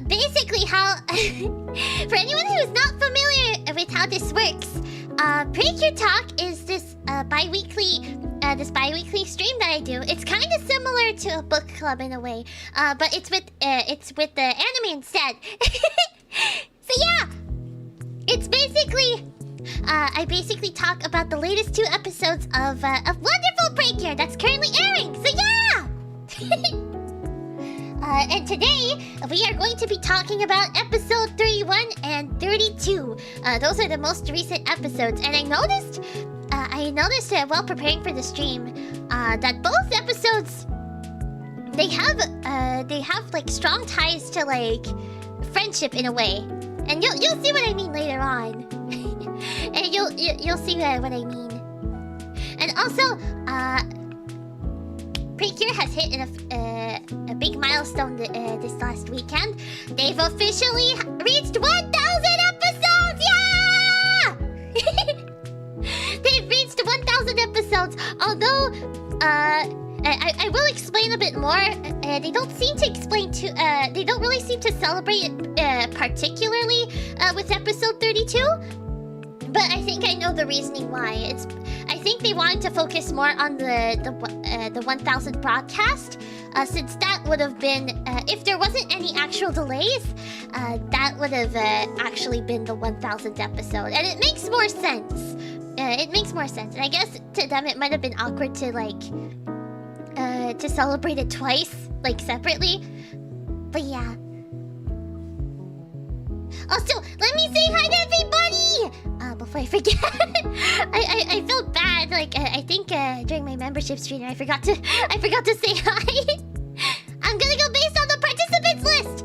Basically how... For anyone who's not familiar with how this works, Precure Talk is this bi-weekly stream that I do. It's kind of similar to a book club in a way, but it's with the anime instead. So yeah, it's basically... I basically talk about the latest 2 episodes of wonderful Precure that's currently airing, so yeah! And today, we are going to be talking about episode 31 and 32. Those are the most recent episodes, and I noticed while preparing for the stream, that both episodes, they have like strong ties to like friendship in a way, and you'll see what I mean later on. And you'll see what I mean. And also, Precure has hit a big milestone this last weekend. They've officially reached 1,000 episodes! Yeah! They've reached 1,000 episodes. Although, I will explain a bit more. They don't seem to explain to. They don't really seem to celebrate it particularly with episode 32. But I think I know the reasoning why. I think they wanted to focus more on the 1,000 broadcast, since that would have been, if there wasn't any actual delays, that would have actually been the 1,000th episode, and it makes more sense. It makes more sense, and I guess to them it might have been awkward to like to celebrate it twice, like separately. But yeah. Also, let me say hi to everybody! Before I forget, I felt bad. Like I think during my membership stream, I forgot to say hi. I'm gonna go based on the participants list.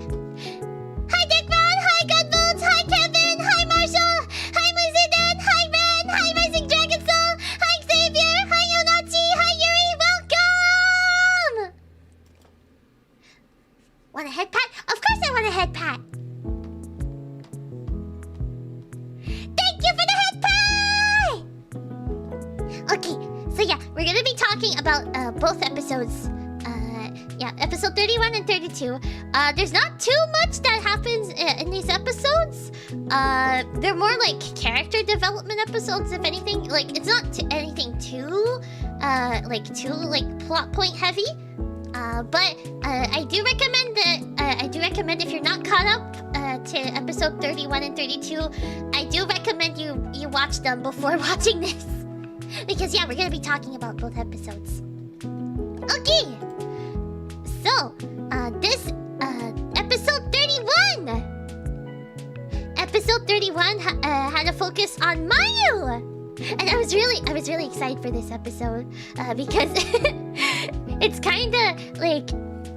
Hi Dickman, hi Godbones, hi Kevin, hi Marshall, hi Muziden, hi Ren, hi Rising Dragon Soul, hi Xavier, hi Yonachi, hi Yuri. Welcome. Want a head pat? Of course I want a head pat. Okay, so yeah, we're gonna be talking about both episodes. Episode 31 and 32. There's not too much that happens in these episodes. They're more like character development episodes, if anything. Like, it's not anything too plot point heavy. But I do recommend if you're not caught up to episode 31 and 32, I do recommend you watch them before watching this. Because yeah, we're gonna be talking about both episodes. Okay! So, this, episode 31! Episode 31 had a focus on Mayu! And I was really excited for this episode, because it's kinda, like,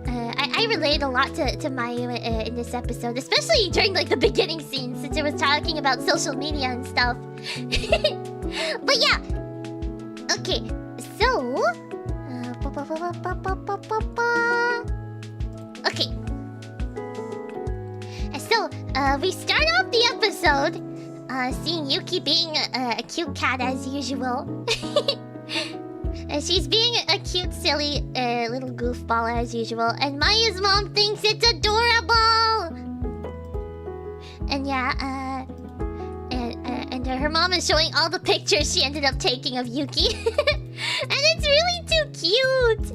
I relate a lot to Mayu in this episode, especially during, like, the beginning scene, since it was talking about social media and stuff. But yeah! Okay, so... Okay. So, we start off the episode seeing Yuki being a cute cat as usual. She's being a cute, silly little goofball as usual. And Mayu's mom thinks it's adorable! And yeah, and her mom is showing all the pictures she ended up taking of Yuki. And it's really too cute!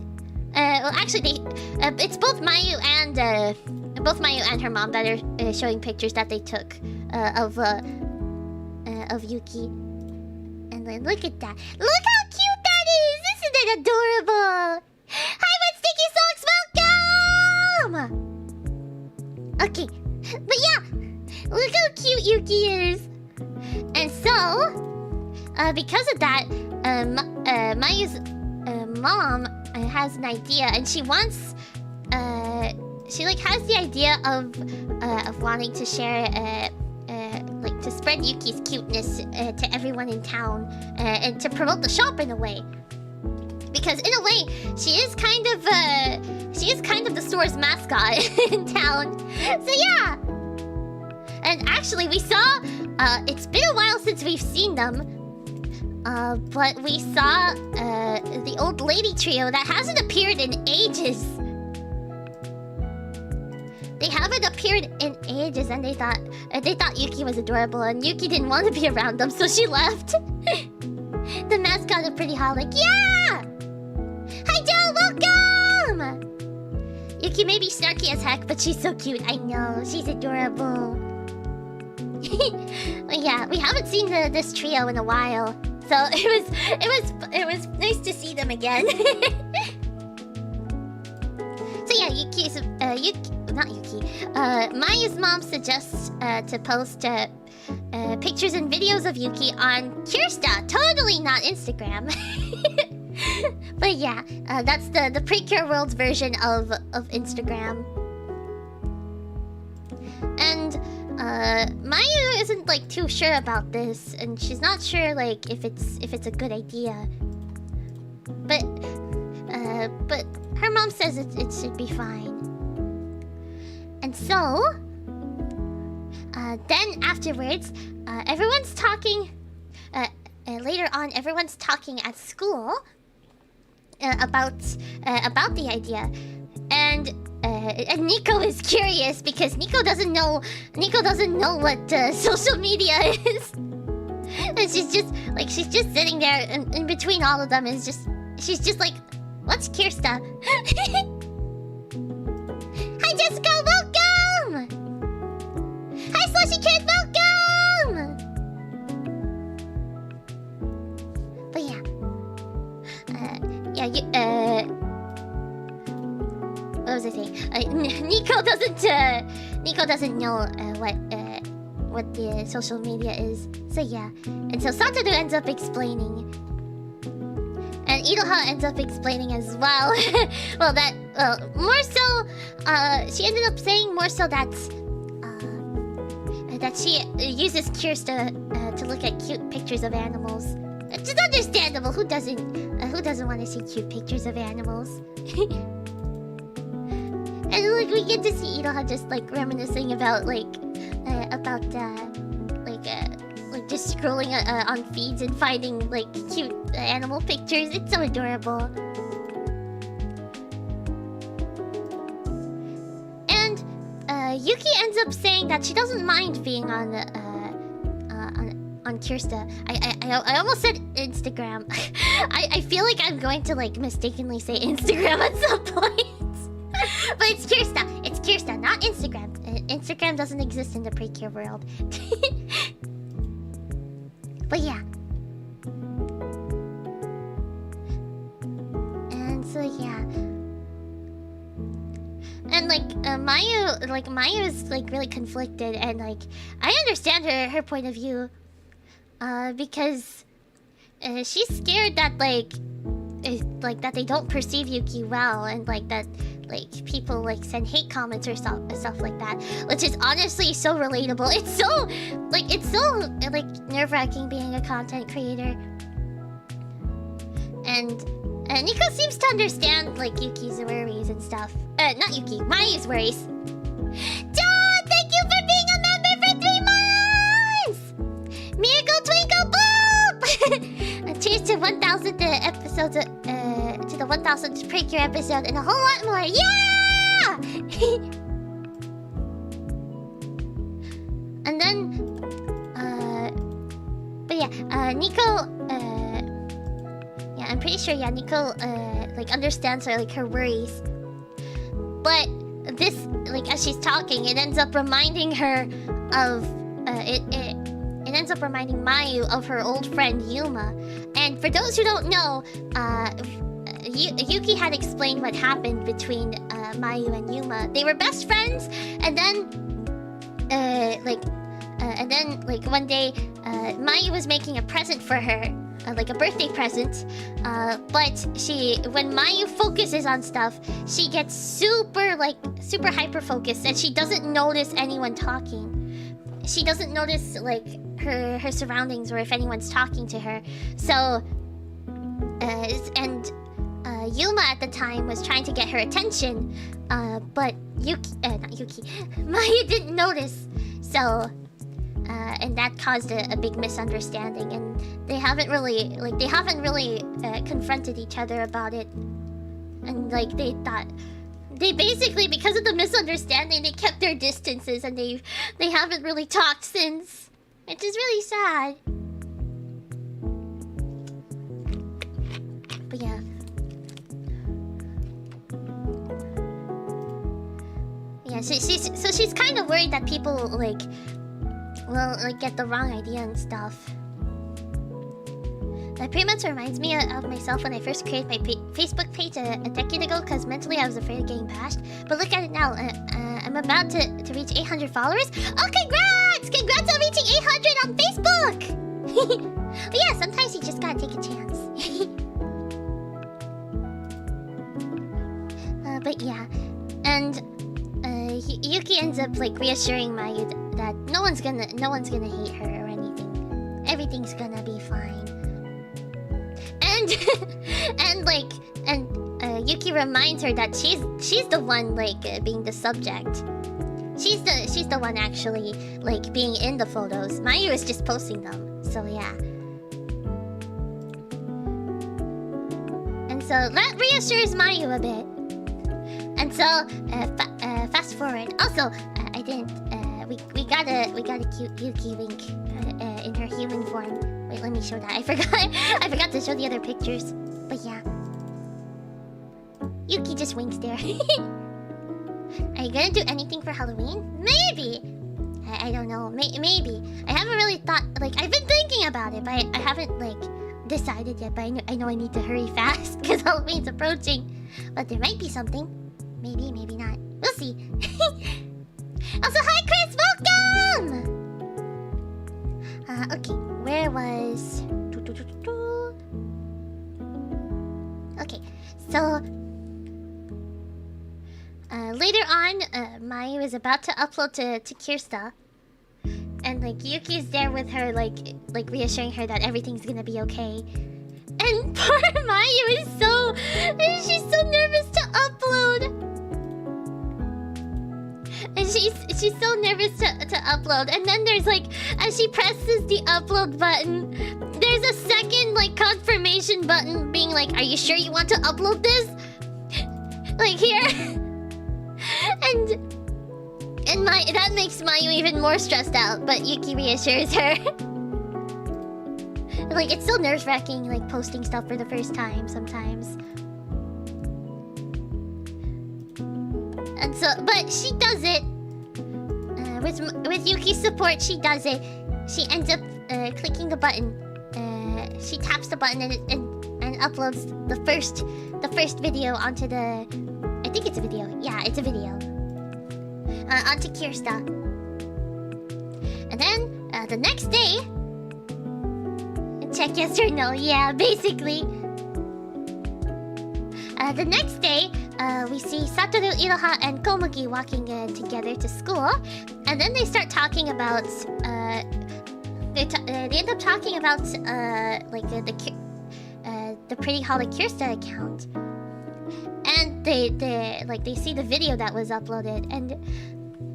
Well, actually, it's both Mayu and her mom that are showing pictures that they took of Yuki. And then look at that. Look how cute that is! Isn't it adorable? Hi, Red Sticky Socks! Welcome! Okay, but yeah, look how cute Yuki is. And so, because of that, Mayu's mom has an idea, and she wants, she like has the idea of wanting to share, like to spread Yuki's cuteness to everyone in town, and to promote the shop in a way. Because in a way, she is kind of the store's mascot in town. So yeah. And actually, we saw, it's been a while since we've seen them, but we saw the old lady trio that hasn't appeared in ages. They haven't appeared in ages, and they thought Yuki was adorable, and Yuki didn't want to be around them, so she left. The mascot is pretty hot, like, yeah! Hi Joe, welcome! Yuki may be snarky as heck, but she's so cute. I know, she's adorable. Yeah, we haven't seen this trio in a while, so it was nice to see them again. So yeah, Maya's mom suggests to post pictures and videos of Yuki on Kirsta. Totally not Instagram. But yeah, that's the Precure World's version of Instagram. And Maya isn't like too sure about this, and she's not sure like if it's a good idea. But her mom says it should be fine. And so then afterwards, everyone's talking. Later on, everyone's talking at school about the idea, and Nico is curious because Nico doesn't know what social media is, and she's just sitting there in between all of them, and she's just like, what's Kirsta? Hi Jessica, welcome! Hi Slushy Kid, welcome! But yeah. What was I saying? Nico doesn't know what the social media is. So yeah. And so Satoru ends up explaining. And Iroha ends up explaining as well. More so, she ended up saying more so that she uses Kirsta to look at cute pictures of animals. It's just understandable. Who doesn't want to see cute pictures of animals? And like we get to see Iroha just like reminiscing about just scrolling on feeds and finding like cute animal pictures. It's so adorable. And Yuki ends up saying that she doesn't mind being on Kirsta. I almost said Instagram. I feel like I'm going to like mistakenly say Instagram at some point. But it's Kirsta. It's Kirsta, not Instagram. Instagram doesn't exist in the Precure world. But yeah. And so yeah. And Maya's like really conflicted, and like I understand her point of view. Because she's scared that that they don't perceive Yuki well, and like that like people like send hate comments or stuff like that, which is honestly so relatable. It's so nerve-wracking being a content creator. And Nico seems to understand like Yuki's worries and stuff. Not Yuki, Maya's worries. John, thank you for being a member for 3 months! Miracle Twinkle Boop! Cheers to 1,000 episodes, to the 1,000th Precure episode and a whole lot more. Yeah! And then, but yeah, Nico, yeah, I'm pretty sure, yeah, Nico, like understands her worries. But this, like, as she's talking, it ends up reminding her of, it ends up reminding Mayu of her old friend Yuma. And for those who don't know, Yuki had explained what happened between Mayu and Yuma. They were best friends, and then one day Mayu was making a present for her, like a birthday present. But when Mayu focuses on stuff, she gets super hyper focused, and she doesn't notice anyone talking. She doesn't notice like her surroundings or if anyone's talking to her. So Yuma at the time was trying to get her attention, but Maya didn't notice. So and that caused a big misunderstanding, and they haven't really confronted each other about it. And like they they basically, because of the misunderstanding, they kept their distances and they haven't really talked since, which is really sad. But yeah. Yeah, she's kind of worried that people like will like get the wrong idea and stuff. That pretty much reminds me of myself when I first created my Facebook page a decade ago, because mentally I was afraid of getting bashed. But look at it now. I'm about to reach 800 followers. Oh, congrats! Congrats on reaching 800 on Facebook! But yeah, sometimes you just gotta take a chance. But yeah, and Yuki ends up like reassuring Mayu that no one's gonna hate her or anything. Everything's gonna be fine. And Yuki reminds her that she's the one like being the subject. She's the one actually like being in the photos. Mayu is just posting them. So yeah. And so that reassures Mayu a bit. And so fast forward. Also, I didn't. We got a cute Yuki link in her human form. Wait, let me show that. I forgot to show the other pictures. But yeah, Yuki just winks there. Are you gonna do anything for Halloween? Maybe. I don't know. Maybe. I haven't really thought. Like, I've been thinking about it, but I haven't like decided yet. But I know I need to hurry fast because Halloween's approaching. But there might be something. Maybe, maybe not. We'll see. Also, hi Chris, welcome! Okay, where was... Okay, so... later on, Mayu is about to upload to Kirsta. And, like, Yuki's there with her, like reassuring her that everything's gonna be okay. And poor Mayu is she's so nervous to upload. And she's so nervous to upload. And then there's like, as she presses the upload button, there's a second like confirmation button being like, are you sure you want to upload this? Like here. and that makes Mayu even more stressed out, but Yuki reassures her. Like, it's so nerve-wracking, like, posting stuff for the first time sometimes. And so, but she does it. With Yuki's support, she does it. She ends up clicking the button. She taps the button and uploads the first video onto the... I think it's a video. Yeah, it's a video. Onto Kirsta. And then, the next day... Check yes or no. Yeah, basically. The next day, we see Satoru, Iroha, and Komugi walking together to school. And then they start talking about... they end up talking about, like, the Pretty Holly Kirsta account. And they see the video that was uploaded. And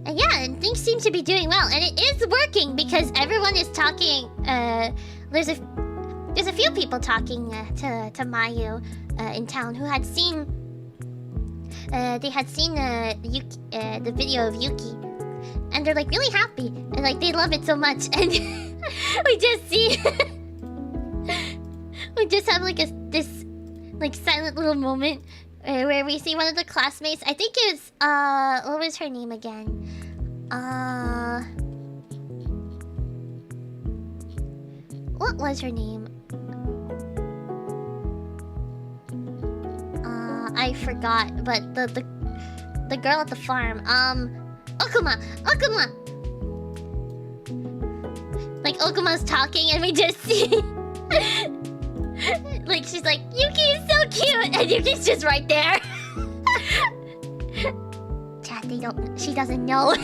yeah, and things seem to be doing well. And it is working because everyone is talking... There's a few people talking to Mayu in town who had seen the video of Yuki, and they're like really happy and like they love it so much. And we just see we just have like this like silent little moment where we see one of the classmates. I think it's what was her name again? What was her name? I forgot, but the girl at the farm. Okuma! Like Okuma's talking and we just see like she's like, Yuki is so cute, and Yuki's just right there. Chat, she doesn't know.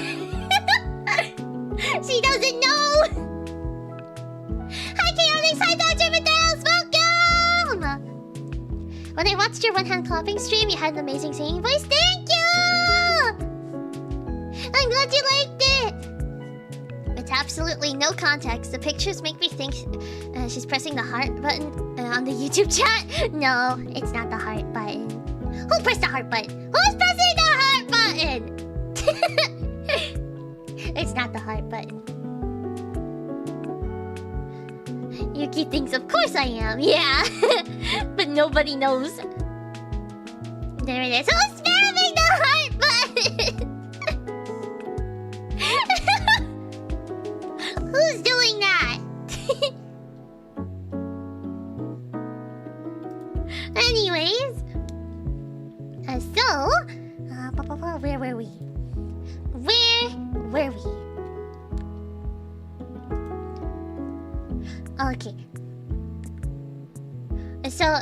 She doesn't know. Hi Chaotix, hi Dr. Medals, welcome! When I watched your one-hand clapping stream, you had an amazing singing voice. Thank you! I'm glad you liked it! With absolutely no context, the pictures make me think she's pressing the heart button on the YouTube chat. No, it's not the heart button. Who pressed the heart button? Who's pressing the Yuki thinks, of course I am. Yeah. But nobody knows. There it is. Who's spamming the heart button? Who's doing that? Anyways. Where were we? Where were we? Okay. So,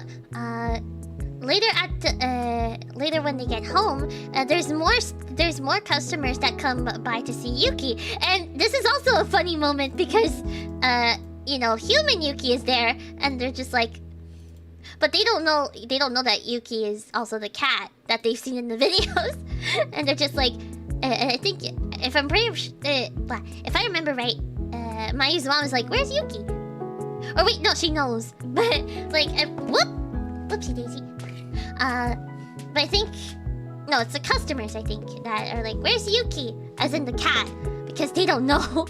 later when they get home, there's more customers that come by to see Yuki, and this is also a funny moment because, you know, human Yuki is there, and they're just like, but they don't know that Yuki is also the cat that they've seen in the videos, and they're just like, I think if I'm brave, if I remember right, Mayu's mom is like, "Where's Yuki?" Or wait, no, she knows. But like, whoopsie daisy. But I think no, it's the customers. I think that are like, "Where's Yuki?" As in the cat, because they don't know.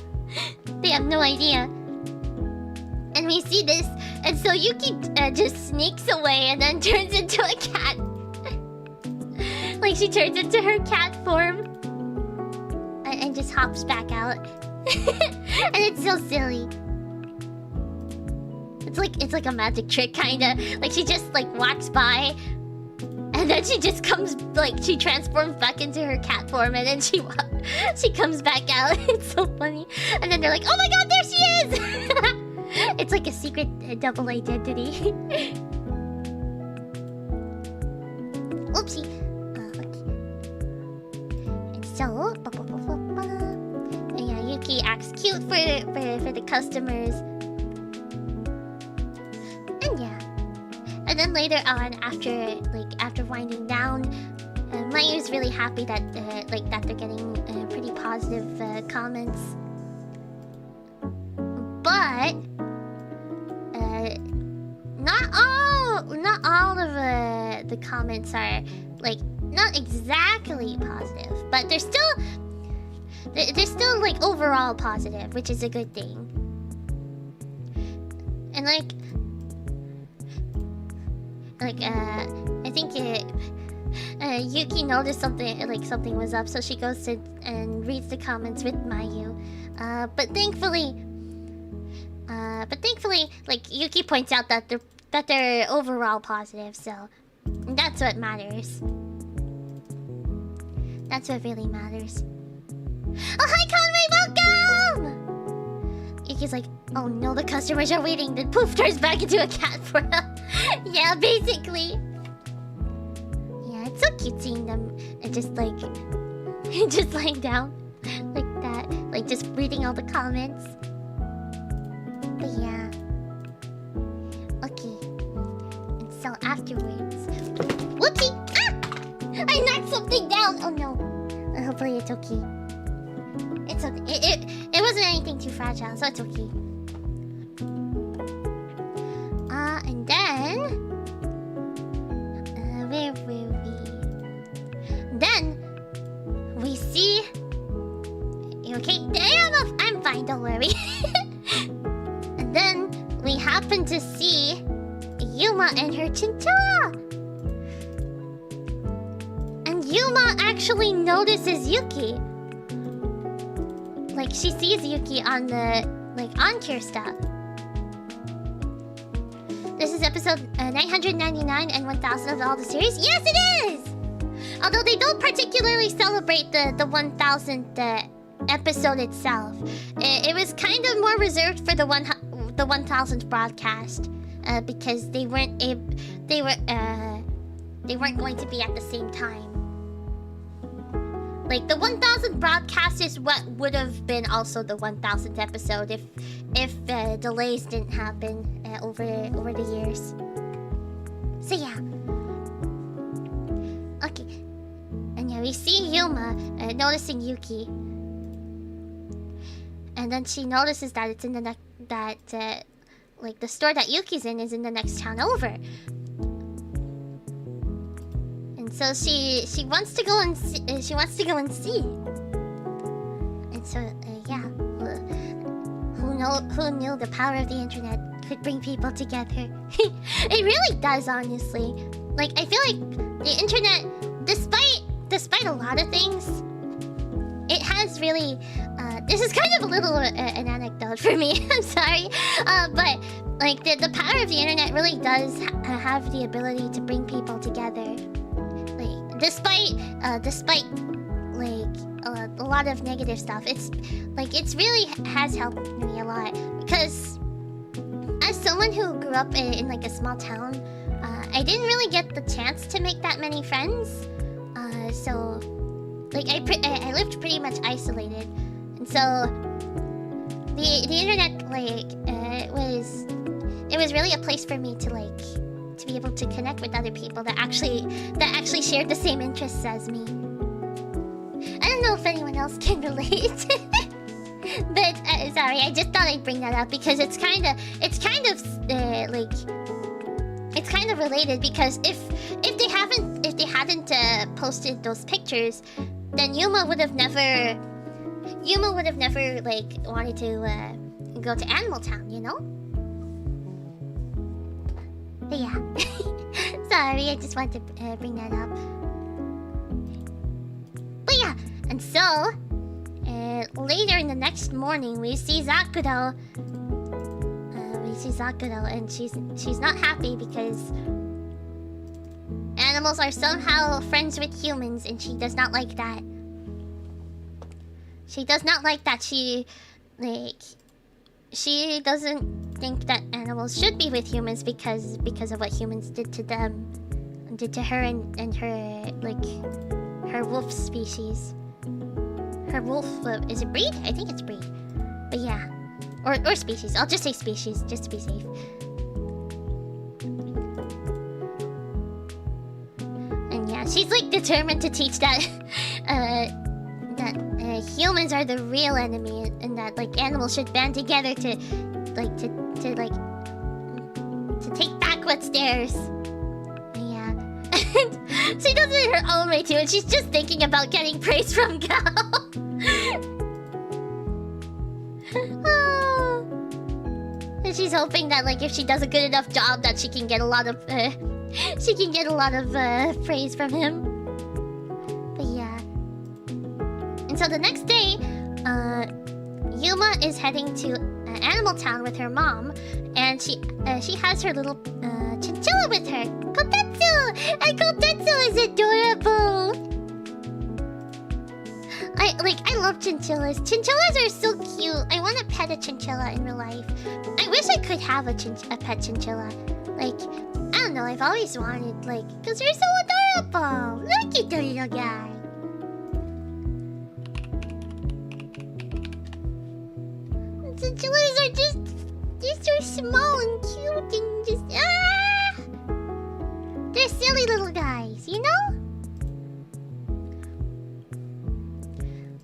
They have no idea. And we see this, and so Yuki just sneaks away and then turns into a cat. Like she turns into her cat form, and just hops back out. And it's so silly. It's like a magic trick, kinda. Like she just like walks by, and then she just comes, like she transforms back into her cat form, and then she comes back out. It's so funny. And then they're like, "Oh my god, there she is!" It's like a secret double identity. Oopsie. Okay. And so, and yeah, Yuki acts cute for the customers. And yeah. And then later on, after winding down, Mayu's really happy that that they're getting pretty positive comments. But not all of the comments are like not exactly positive, but they're still like overall positive, which is a good thing. And I think Yuki noticed something was up, so she goes to and reads the comments with Mayu. But thankfully, like Yuki points out that they're overall positive, so that's what matters. That's what really matters. Oh, hi Conway, welcome! Yuki's like, oh no, the customers are waiting. Then poof, turns back into a cat for her. Yeah, basically. Yeah, it's so cute seeing them just like, just lying down like that, like just reading all the comments. But yeah. Okay. And so afterwards, whoopsie! Ah! I knocked something down. Oh no. Hopefully it's okay. It's okay. It wasn't anything too fragile, so it's okay. And then where were we? Then we see. Okay, I'm fine. Don't worry. And then we happen to see Yuma and her chinchilla. And Yuma actually notices Yuki. Like she sees Yuki on the on-cure stuff. This is episode 999 and 1000 of all the series. Yes, it is! Although they don't particularly celebrate the 1000th episode itself. It was kind of more reserved for the 1000th broadcast because they weren't going to be at the same time. Like the 1000th broadcast is what would have been also the 1000th episode if delays didn't happen over the years. So yeah. Okay. And yeah, we see Yuma noticing Yuki. And then she notices that it's in the like the store that Yuki's in is in the next town over. And so she wants to go and see, And so yeah, who knew the power of the internet could bring people together. It really does, honestly. Like, I feel like the internet, despite a lot of things, it has really... this is kind of a little an anecdote for me. I'm sorry. But, like, the power of the internet really does have the ability to bring people together. Like, despite like, a lot of negative stuff, it's really has helped me a lot. Because, as someone who grew up in like a small town, I didn't really get the chance to make that many friends. So, like, I lived pretty much isolated, and so the internet, like, it was really a place for me to be able to connect with other people that actually shared the same interests as me. I don't know if anyone else can relate. But sorry, I just thought I'd bring that up because it's kind of related, because if they hadn't posted those pictures, then Yuma would have never like wanted to go to Animal Town, you know? But yeah. Sorry, I just wanted to bring that up. But yeah, and so later in the next morning, we see Sakura. And she's not happy because animals are somehow friends with humans, and she does not like that. She does not like that. She doesn't think that animals should be with humans because of what humans did to them, did to her and her, like, her wolf species. Her wolf, is it breed? I think it's breed. But yeah. Or species. I'll just say species, just to be safe. And yeah, she's like determined to teach that humans are the real enemy, and that like animals should band together to take back what's theirs. And yeah. And she does it her own way too, and she's just thinking about getting praise from Gal. And she's hoping that, like, if she does a good enough job, that she can get a lot of praise from him. But yeah. And so the next day, Yuma is heading to Animal Town with her mom, and she has her little chinchilla with her, Kotetsu, and Kotetsu is adorable. I love chinchillas. Chinchillas are so cute. I want to pet a chinchilla in real life. I wish I could have a pet chinchilla. Like, I don't know, I've always wanted, like, because they're so adorable. Look at the little guy. Chinchillas are they're so small and cute and just, they're silly little guys, you know?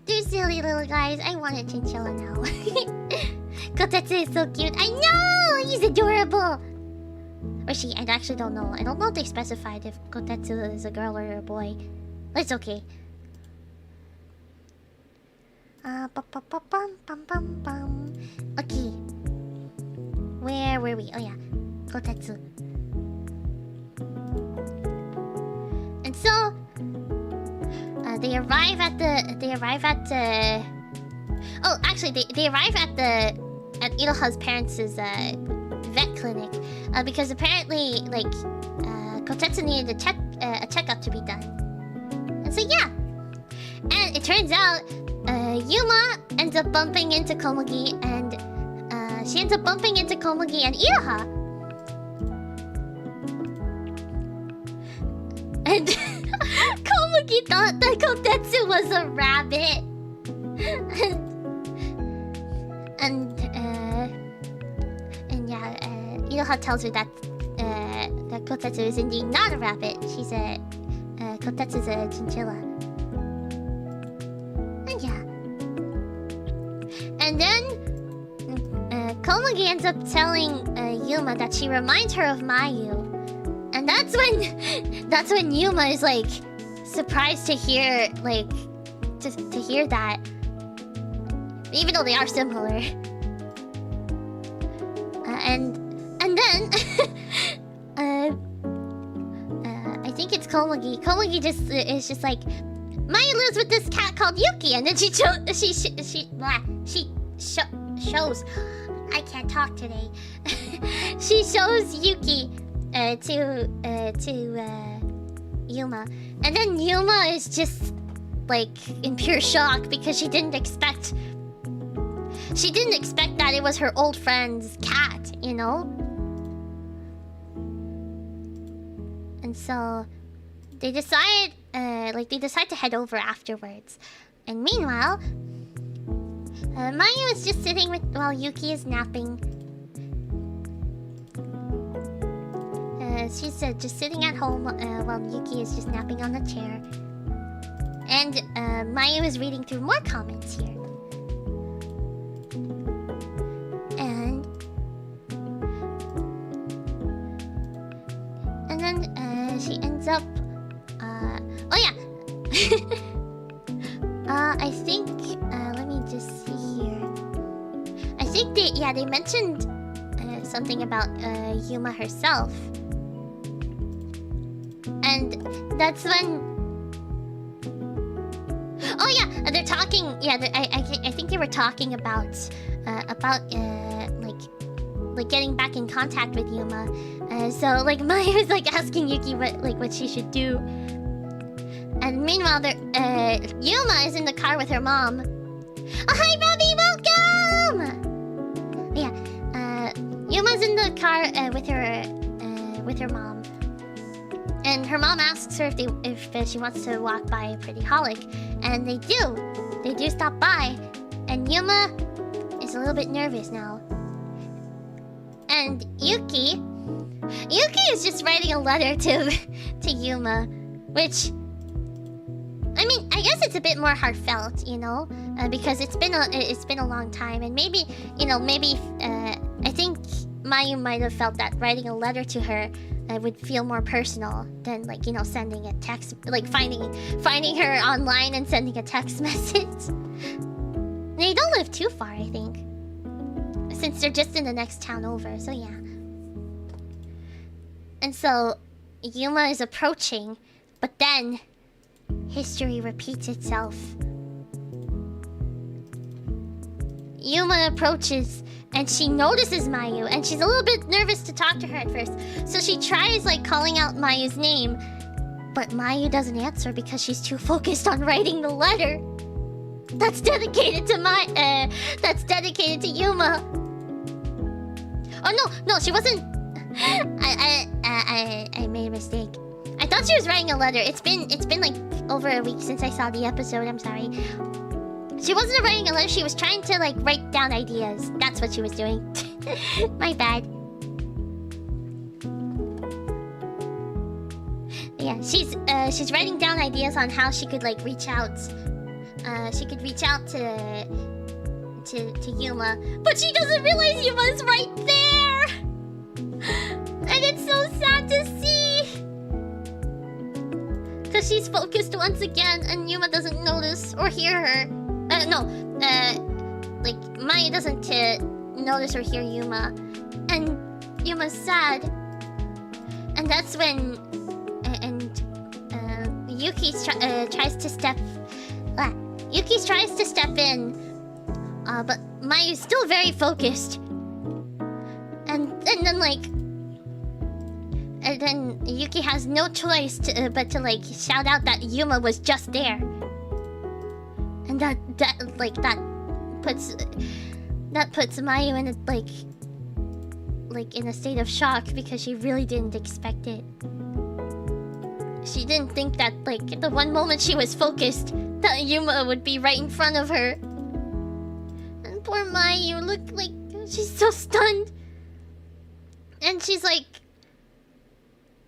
They're silly little guys. I want a chinchilla now. Kotetsu is so cute. I know! He's adorable! Or she, I actually don't know. I don't know if they specified if Kotetsu is a girl or a boy. But it's okay. Okay. Where were we? Oh yeah. Kotetsu. And so... They arrive at Iroha's parents' vet clinic, because apparently, like, Kotetsu needed a checkup to be done. And so yeah, and it turns out Yuma ends up bumping into Komugi, and she ends up bumping into Komugi and Iroha. And Komugi thought that Kotetsu was a rabbit. and yeah, Iroha tells her that Kotetsu is indeed not a rabbit. She's Kotetsu's a chinchilla. And yeah. And then Komugi ends up telling Yuma that she reminds her of Mayu. And that's when Yuma is like surprised to hear to hear that, even though they are similar. And then, I think it's Komugi. Komugi is just like, Maya lives with this cat called Yuki, and then she shows. I can't talk today. She shows Yuki to Yuma, and then Yuma is just like in pure shock because she didn't expect that it was her old friend's cat, you know? And so they decide to head over afterwards. And meanwhile, Mayu is just sitting while Yuki is napping. She's just sitting at home while Yuki is just napping on the chair. And Mayu is reading through more comments here. And then she ends up... oh yeah! I think... let me just see here. I think they mentioned something about Yuma herself. And that's when... oh yeah, they're talking... yeah, I think they were talking about like getting back in contact with Yuma. So like Maya was like asking Yuki what she should do. And meanwhile, Yuma is in the car with her mom. Oh, hi, Robbie! Welcome! Yeah, Yuma's in the car with her mom. And her mom asks her if she wants to walk by a Pretty Holic. And they do. They do stop by. And Yuma is a little bit nervous now. And Yuki is just writing a letter to Yuma, which, I mean, I guess it's a bit more heartfelt, you know, because it's been a long time, and maybe I think Mayu might have felt that writing a letter to her would feel more personal than sending a text, like finding her online and sending a text message. They don't live too far, I think, since they're just in the next town over, so yeah. And so Yuma is approaching, but then history repeats itself. Yuma approaches and she notices Mayu, and she's a little bit nervous to talk to her at first. So she tries calling out Mayu's name, but Mayu doesn't answer because she's too focused on writing the letter. That's dedicated to Yuma. Oh no, she wasn't. I made a mistake. I thought she was writing a letter. It's been like over a week since I saw the episode. I'm sorry. She wasn't writing a letter. She was trying to write down ideas. That's what she was doing. My bad. Yeah, she's writing down ideas on how she could reach out. She could reach out to Yuma, but she doesn't realize Yuma's right there. And it's so sad to see. Because she's focused once again, and Yuma doesn't notice or hear her. Maya doesn't notice or hear Yuma. And Yuma's sad. And that's when... Yuki tries to step... Yuki tries to step in. But Mayu's still very focused. And then Yuki has no choice but to shout out that Yuma was just there. And that puts Mayu in a state of shock because she really didn't expect it. She didn't think that the one moment she was focused, that Yuma would be right in front of her. And poor Mayu looked like she's so stunned. And she's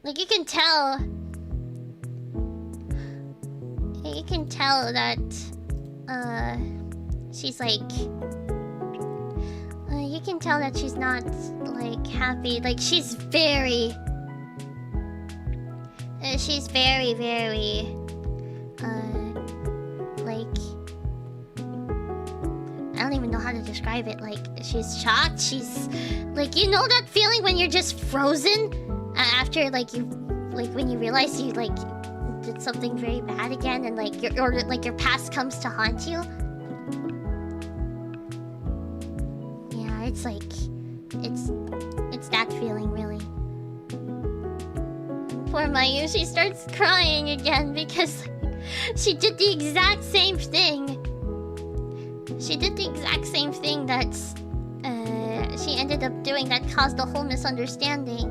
you can tell. You can tell that she's you can tell that she's not happy. She's very I don't even know how to describe it. Like, she's shocked. She's like, you know that feeling when you're just frozen after like when you realize you like did something very bad again, and like your past comes to haunt you. Yeah, it's like it's that feeling, really. Poor Mayu, she starts crying again because she did the exact same thing. She did the exact same thing that she ended up doing that caused the whole misunderstanding.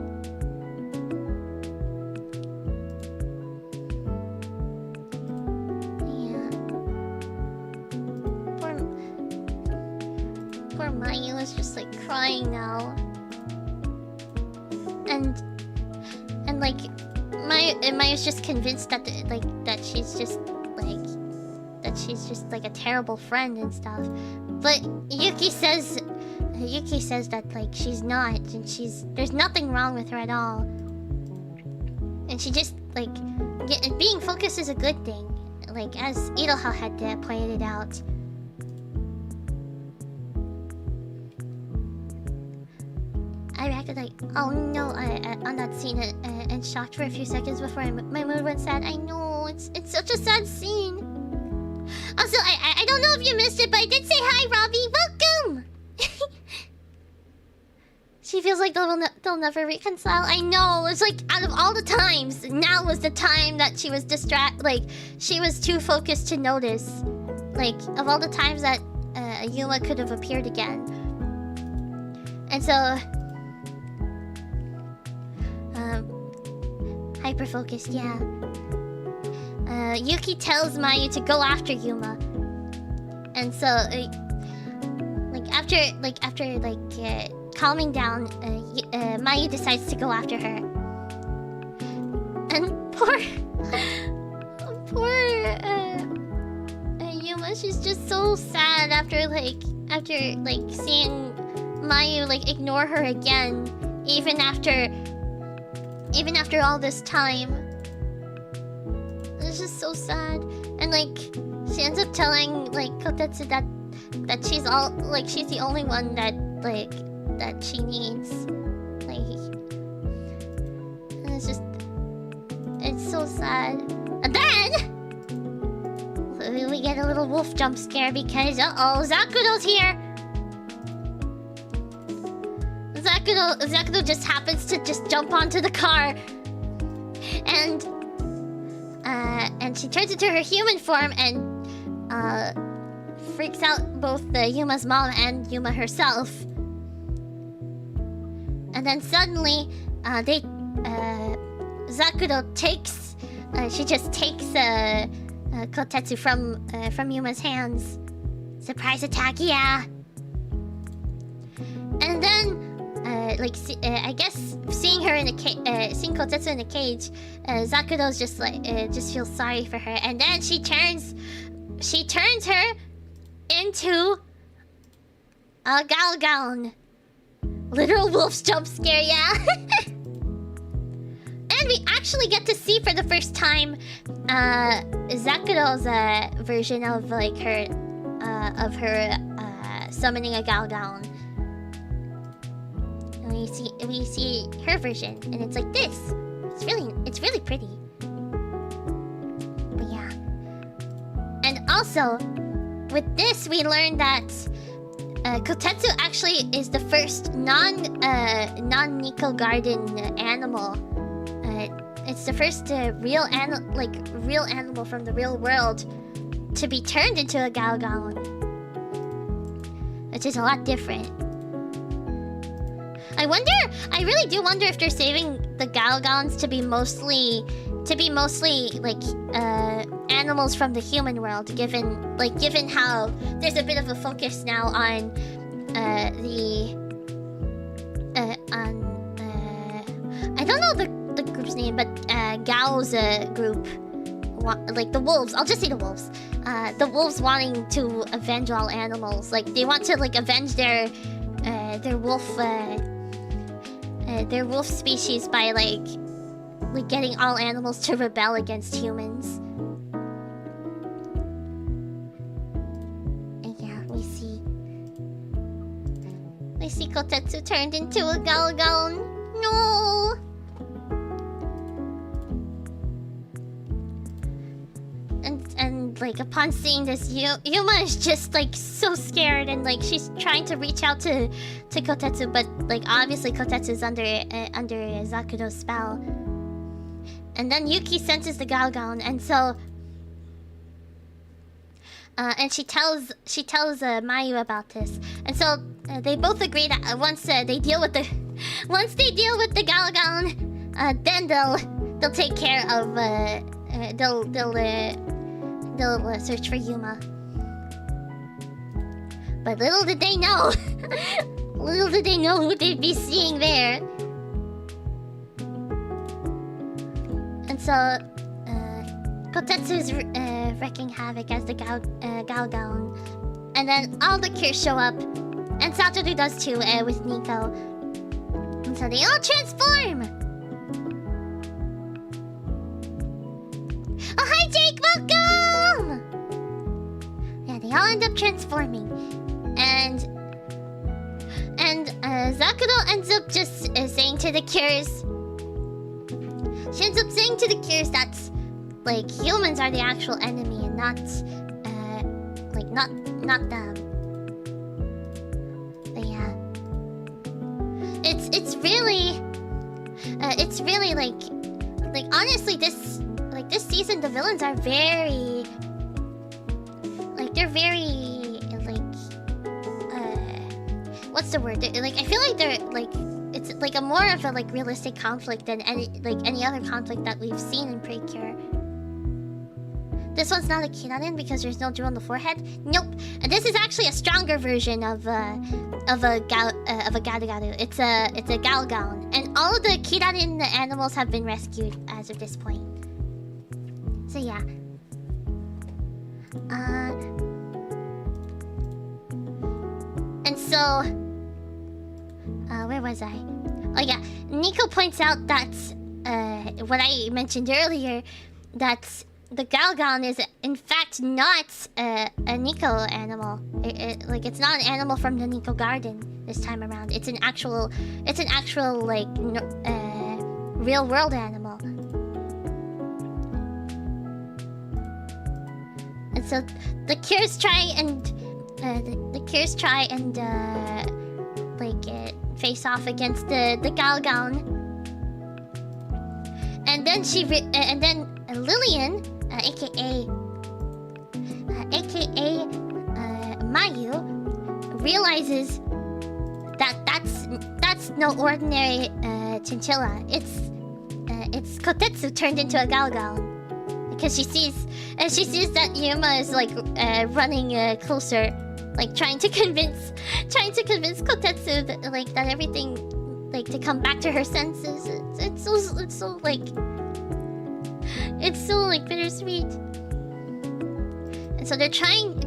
Yeah. Poor Mayu is just like crying now. And like Mayu's just convinced that she's just like a terrible friend and stuff. But Yuki says that like she's not, and there's nothing wrong with her at all. And she just like being focused is a good thing, like as Iroha had pointed it out. I reacted like, oh no, on that scene and shocked for a few seconds before my mood went sad. I know, it's such a sad scene. Also, I don't know if you missed it, but I did say hi, Robbie. Welcome! She feels like they'll never reconcile. I know, it's like out of all the times, now was the time that she was she was too focused to notice. Like, of all the times that Yuma could have appeared again. And so... hyper-focused, yeah. Yuki tells Mayu to go after Yuma. And so, after calming down, Mayu decides to go after her. And poor Yuma, she's just so sad after seeing Mayu ignore her again, even after all this time. It's just so sad. And she ends up telling Kotetsu that she's the only one that she needs. And it's so sad. And then we get a little wolf jump scare because Zakudo's here. Zakudo just happens to just jump onto the car, and she turns into her human form and freaks out both Yuma's mom and Yuma herself. And then suddenly, Zakudo takes Kotetsu from Yuma's hands. Surprise attack, yeah. And then. I guess seeing her in seeing Kotetsu in a cage, Zakudo's just feels sorry for her, and then she turns her into a Galgown. Literal wolf's jump scare, yeah. And we actually get to see for the first time Zakudo's version of her summoning a Galgown. We see her version, and it's like this. It's really pretty. But yeah. And also, with this, we learned that Kotetsu actually is the first non-Nico Garden animal. It's the first real animal from the real world to be turned into a Galgown, which is a lot different. I really do wonder if they're saving the Galgons to be mostly animals from the human world, given how there's a bit of a focus now on I don't know the group's name, but Gao's group, the wolves. I'll just say the wolves. The wolves wanting to avenge all animals. They want to avenge their wolf species by getting all animals to rebel against humans. And yeah, we see I see Kotetsu turned into a Galgon. No! And like upon seeing this, Yuma is just like so scared, and like she's trying to reach out to Kotetsu, but like obviously Kotetsu's under Zakudo's spell. And then Yuki senses the Galgon, and so and she tells Mayu about this, and so they both agree that once they deal with the Galgon, then they'll take care of they'll search for Yuma. But little did they know, who they'd be seeing there. And so Kotetsu's wreaking havoc as the Galgon, and then all the Cures show up, and Satoru does too, with Nico. And so they all transform. Oh, hi Jake, welcome! Yeah, they all end up transforming. And Zakudo ends up just saying to the Cures... She ends up saying to the Cures that, like, humans are the actual enemy and not them. But yeah. It's really like honestly this season the villains are very what's the word? Like I feel like they're like it's like a more of a like realistic conflict than any other conflict that we've seen in Precure. This one's not a Kiranin because there's no jewel on the forehead. Nope. And this is actually a stronger version of a Garu. It's a Galgon, and all of the Kiranin animals have been rescued as of this point. So yeah. And so where was I? Oh yeah, Nico points out that what I mentioned earlier, that the Galgon is in fact not a Nico animal. It's not an animal from the Nico Garden this time around. It's an actual like real world animal. And so the Cures try and face off against the Galgon, and then Lillian, aka Mayu, realizes that that's no ordinary chinchilla. It's Kotetsu turned into a Galgon, because she sees that Yuma is like running closer, like trying to convince Kotetsu that everything, like, to come back to her senses. It's so bittersweet. And so they're trying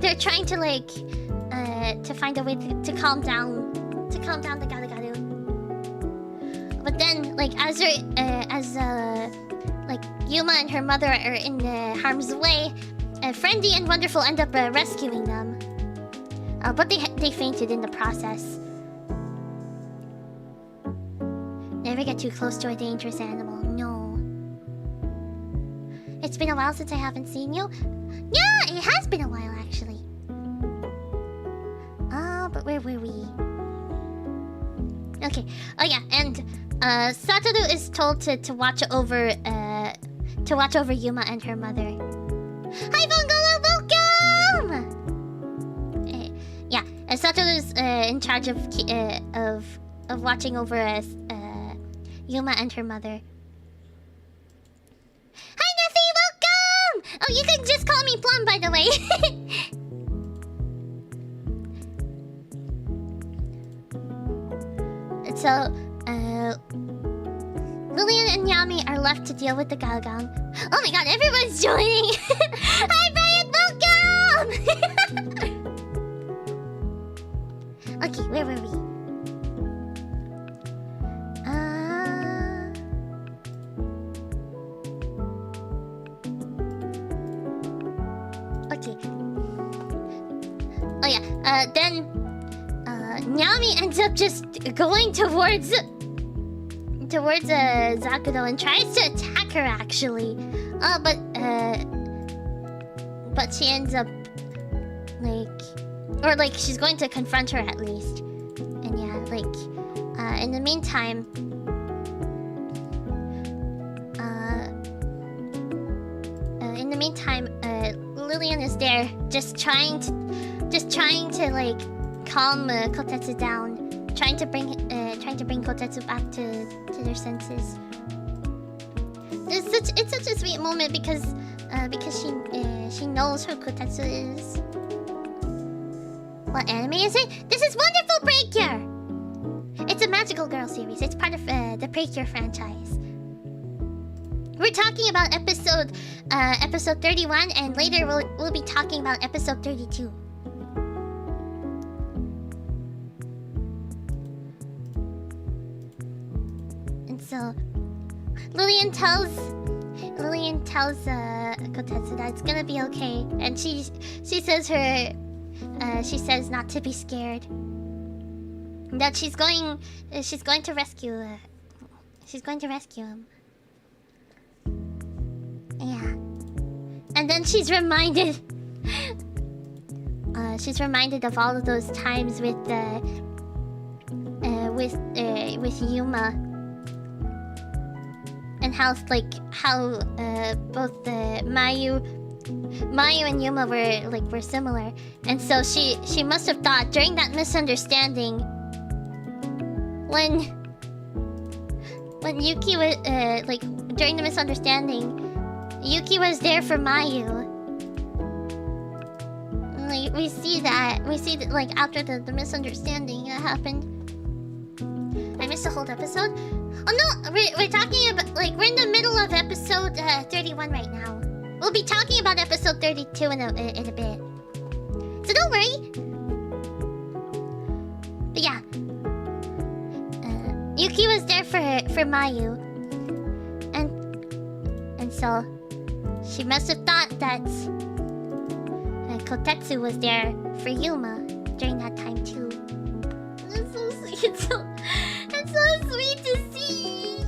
to like to find a way to calm down the Garu. But then, like, as Yuma and her mother are in harm's way, Friendly and Wonderful end up rescuing them. But they fainted in the process. Never get too close to a dangerous animal. No. It's been a while since I haven't seen you. Yeah, it has been a while actually. But where were we? Okay. Oh yeah, and Satoru is told to watch over Yuma and her mother. Hi Bungalow, welcome! Yeah, and Satoru's in charge of watching over Yuma and her mother. Hi Neffy, welcome! Oh, you can just call me Plum, by the way. So, Lillian and Yami are left to deal with the Galgon. Oh my god, everyone's joining! Hi Brian, welcome! Okay, where were we? Okay. Oh yeah, then Nyami ends up just going towards Sakura and tries to attack her actually. But she ends up like she's going to confront her at least. And yeah, like in the meantime, Lillian is there just trying to like calm Kotetsu down, trying to bring Kotetsu back to their senses. It's such a sweet moment because she knows who Kotetsu is. What anime is it? This is Wonderful Precure! It's a magical girl series. It's part of the Precure franchise. We're talking about episode 31, and later we'll be talking about episode 32. And so Lillian tells Kotetsu that it's gonna be okay, and she says not to be scared. That she's going to rescue him. Yeah. And then she's reminded of all of those times with Yuma, and how both Mayu and Yuma were similar. And so she must have thought during that misunderstanding, when Yuki was during the misunderstanding, Yuki was there for Mayu. Like we see that like after the misunderstanding happened. I missed the whole episode. Oh no, we're talking about we're in the middle of episode 31 right now. We'll be talking about episode 32 in a bit, so don't worry. But yeah, Yuki was there for Mayu, and so she must have thought that Kotetsu was there for Yuma during that time too. It's so sweet. It's so sweet to see.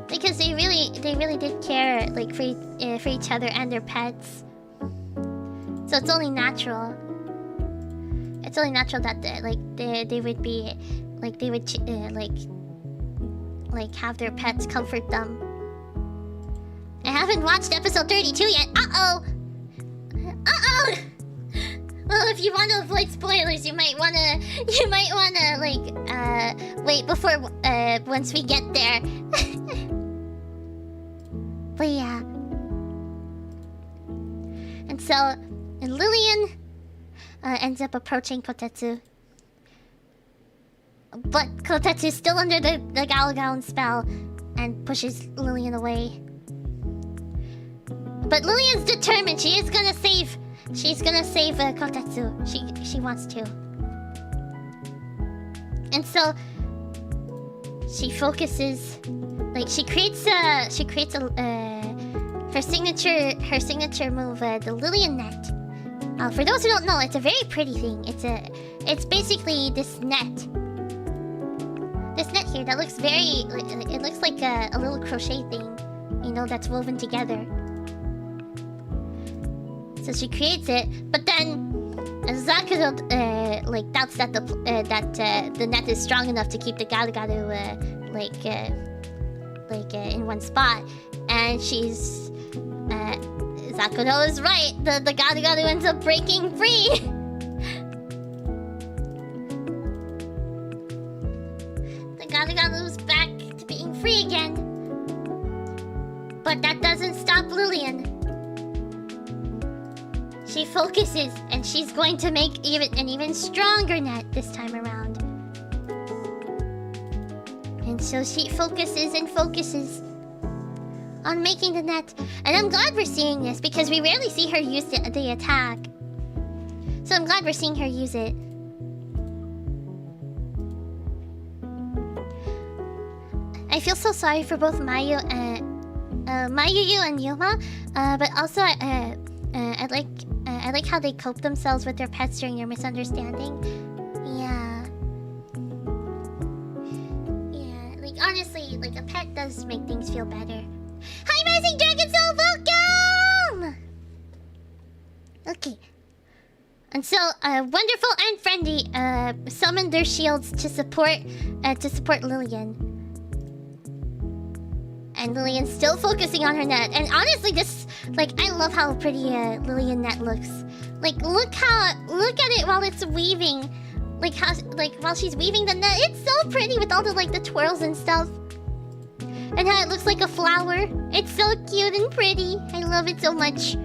Because they really did care for each other and their pets. So it's only natural. It's only natural that they would be have their pets comfort them. I haven't watched episode 32 yet. Uh-oh. Well, if you want to avoid spoilers, you might wanna wait before once we get there. But yeah. And so Lillian ends up approaching Kotetsu. But Kotetsu's still under the Galagaon spell and pushes Lillian away. But Lillian's determined. She's gonna save Kotetsu. She wants to. And so she focuses, she creates her signature move, the Lillian net. For those who don't know, it's a very pretty thing. It's basically this net. This net here that looks it looks like a little crochet thing, that's woven together. So she creates it, but then Sakura doubts that the net is strong enough to keep the Garu in one spot, and Sakura is right. The Garu ends up breaking free. The Garu's back to being free again, but that doesn't stop Lillian. She focuses, and she's going to make an even stronger net this time around. And so she focuses on making the net. And I'm glad we're seeing this, because we rarely see her use the attack. So I'm glad we're seeing her use it. I feel so sorry for both Mayu and Yuma, but also I like how they cope themselves with their pets during their misunderstanding. Yeah. Yeah, like honestly, like a pet does make things feel better. Hi, Rising Dragon Soul, welcome! Okay. And so, wonderful and friendly summoned their shields to support Lillian. And Lillian's still focusing on her net. And honestly, this, like, I love how pretty Lillian net looks. Like, look at it while it's weaving. Like how, like while she's weaving the net, it's so pretty with all the like the twirls and stuff. And how it looks like a flower. It's so cute and pretty. I love it so much.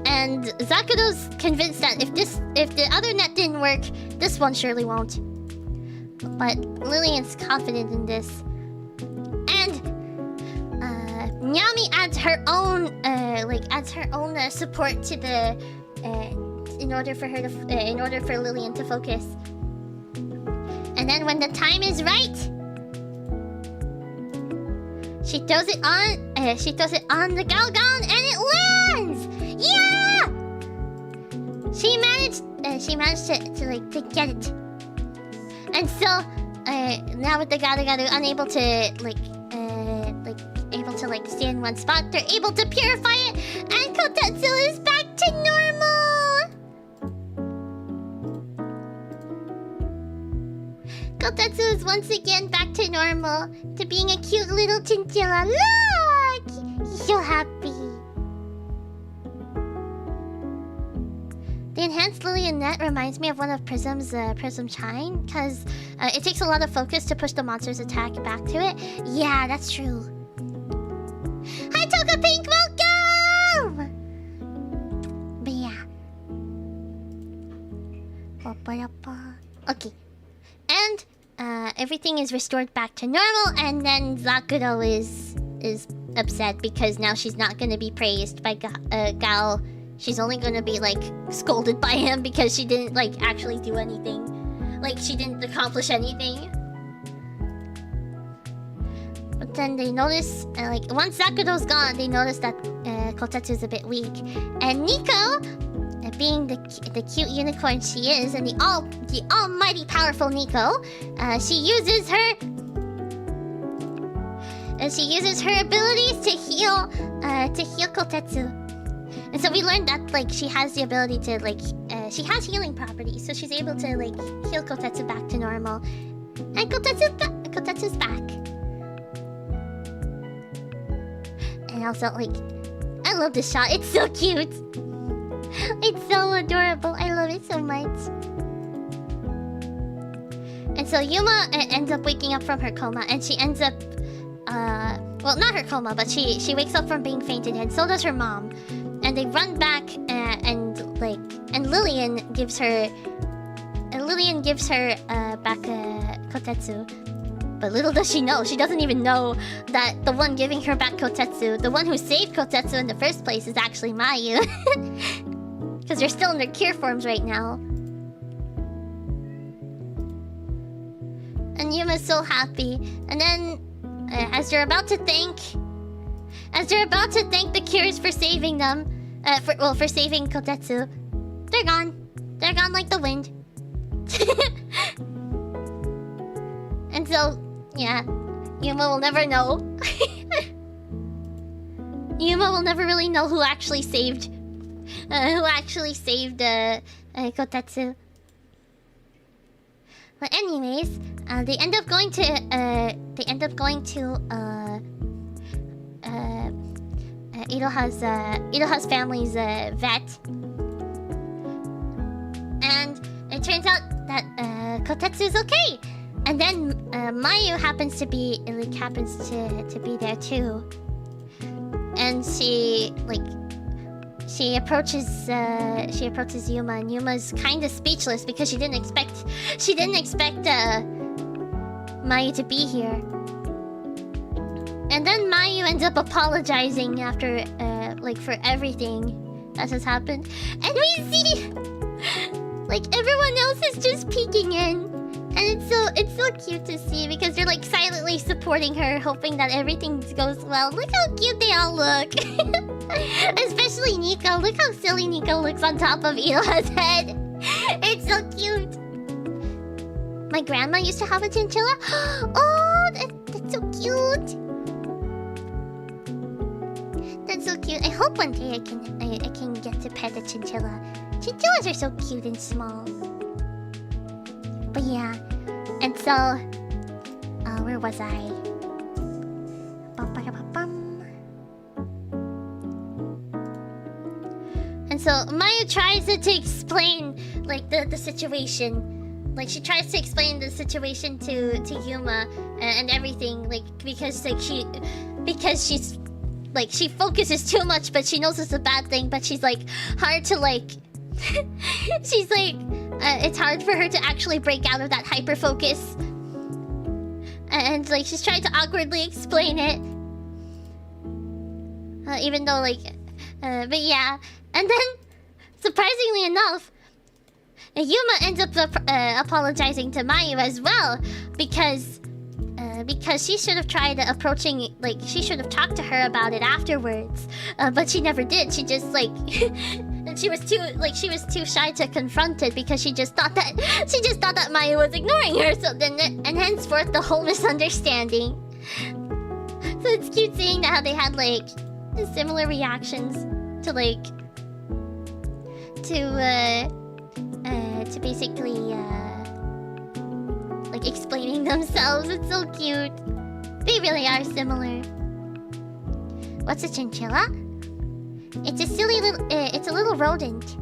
And Zakudo's convinced that if the other net didn't work, this one surely won't. But Lillian's confident in this. And Nyami adds her own support to the in order for Lillian to focus. And then when the time is right, she throws it on the Galgon and it lands! Yeah! She managed to get it. And so now with the Garu unable to stay in one spot, they're able to purify it, and Kotetsu is back to normal. Kotetsu is once again back to normal, to being a cute little chinchilla. Look! He's so happy. The enhanced Lillian net reminds me of one of Prism's Prism Shine, because it takes a lot of focus to push the monster's attack back to it. Yeah, that's true. Hi, Toka Pink, welcome! But yeah. Okay. And everything is restored back to normal, and then Zakuro is upset because now she's not going to be praised by Gal. She's only gonna be, like, scolded by him because she didn't, like, actually do anything. Like, she didn't accomplish anything. But then they notice, like, once Zakudo's gone, they notice that Kotetsu's a bit weak. And Nico, being the cute unicorn she is, and the almighty powerful Nico, she uses her abilities to heal Kotetsu. And so we learned that, like, she has the ability to, like, she has healing properties, so she's able to, like, heal Kotetsu back to normal. And Kotetsu's back. And also, like, I love this shot. It's so cute. It's so adorable. I love it so much. And so Yuma ends up waking up from her coma, and she ends up, well, not her coma, but she wakes up from being fainted, and so does her mom. And they run back, and Lillian gives her back Kotetsu. But little does she know, she doesn't even know that the one giving her back Kotetsu, the one who saved Kotetsu in the first place, is actually Mayu. Because they're still in their cure forms right now. And Yuma's so happy. And then, as they're about to thank the cures for saving them, for saving Kotetsu, they're gone. They're gone like the wind. And so, yeah, Yuma will never know. Yuma will never really know who actually saved Kotetsu. But anyways, they end up going to Iroha's family's vet. And it turns out that Kotetsu's okay. And then Mayu happens to be there too. And she approaches Yuma, and Yuma's kind of speechless because she didn't expect Mayu to be here. And then Mayu ends up apologizing after for everything that has happened. And we see like everyone else is just peeking in. And it's so cute to see because they're like silently supporting her, hoping that everything goes well. Look how cute they all look. Especially Nico. Look how silly Nico looks on top of Ila's head. It's so cute. My grandma used to have a chinchilla. Oh, that's so cute. That's so cute. I hope one day I can get to pet a chinchilla. Chinchillas are so cute and small. But yeah, and so where was I? And so Maya tries to explain like the situation. Like she tries to explain the situation to Yuma and everything, like because she's like she focuses too much, but she knows it's a bad thing, but she's like hard to like she's like it's hard for her to actually break out of that hyper focus. And like she's trying to awkwardly explain it. Even though like but yeah. And then surprisingly enough, Yuma ends up apologizing to Mayu as well because she should have tried approaching, like she should have talked to her about it afterwards, but she never did. She just like she was too shy to confront it because she just thought that Mayu was ignoring her. So then and henceforth the whole misunderstanding. So it's cute seeing how they had like similar reactions to like to basically like explaining themselves. It's so cute. They really are similar. What's a chinchilla? It's a silly little it's a little rodent.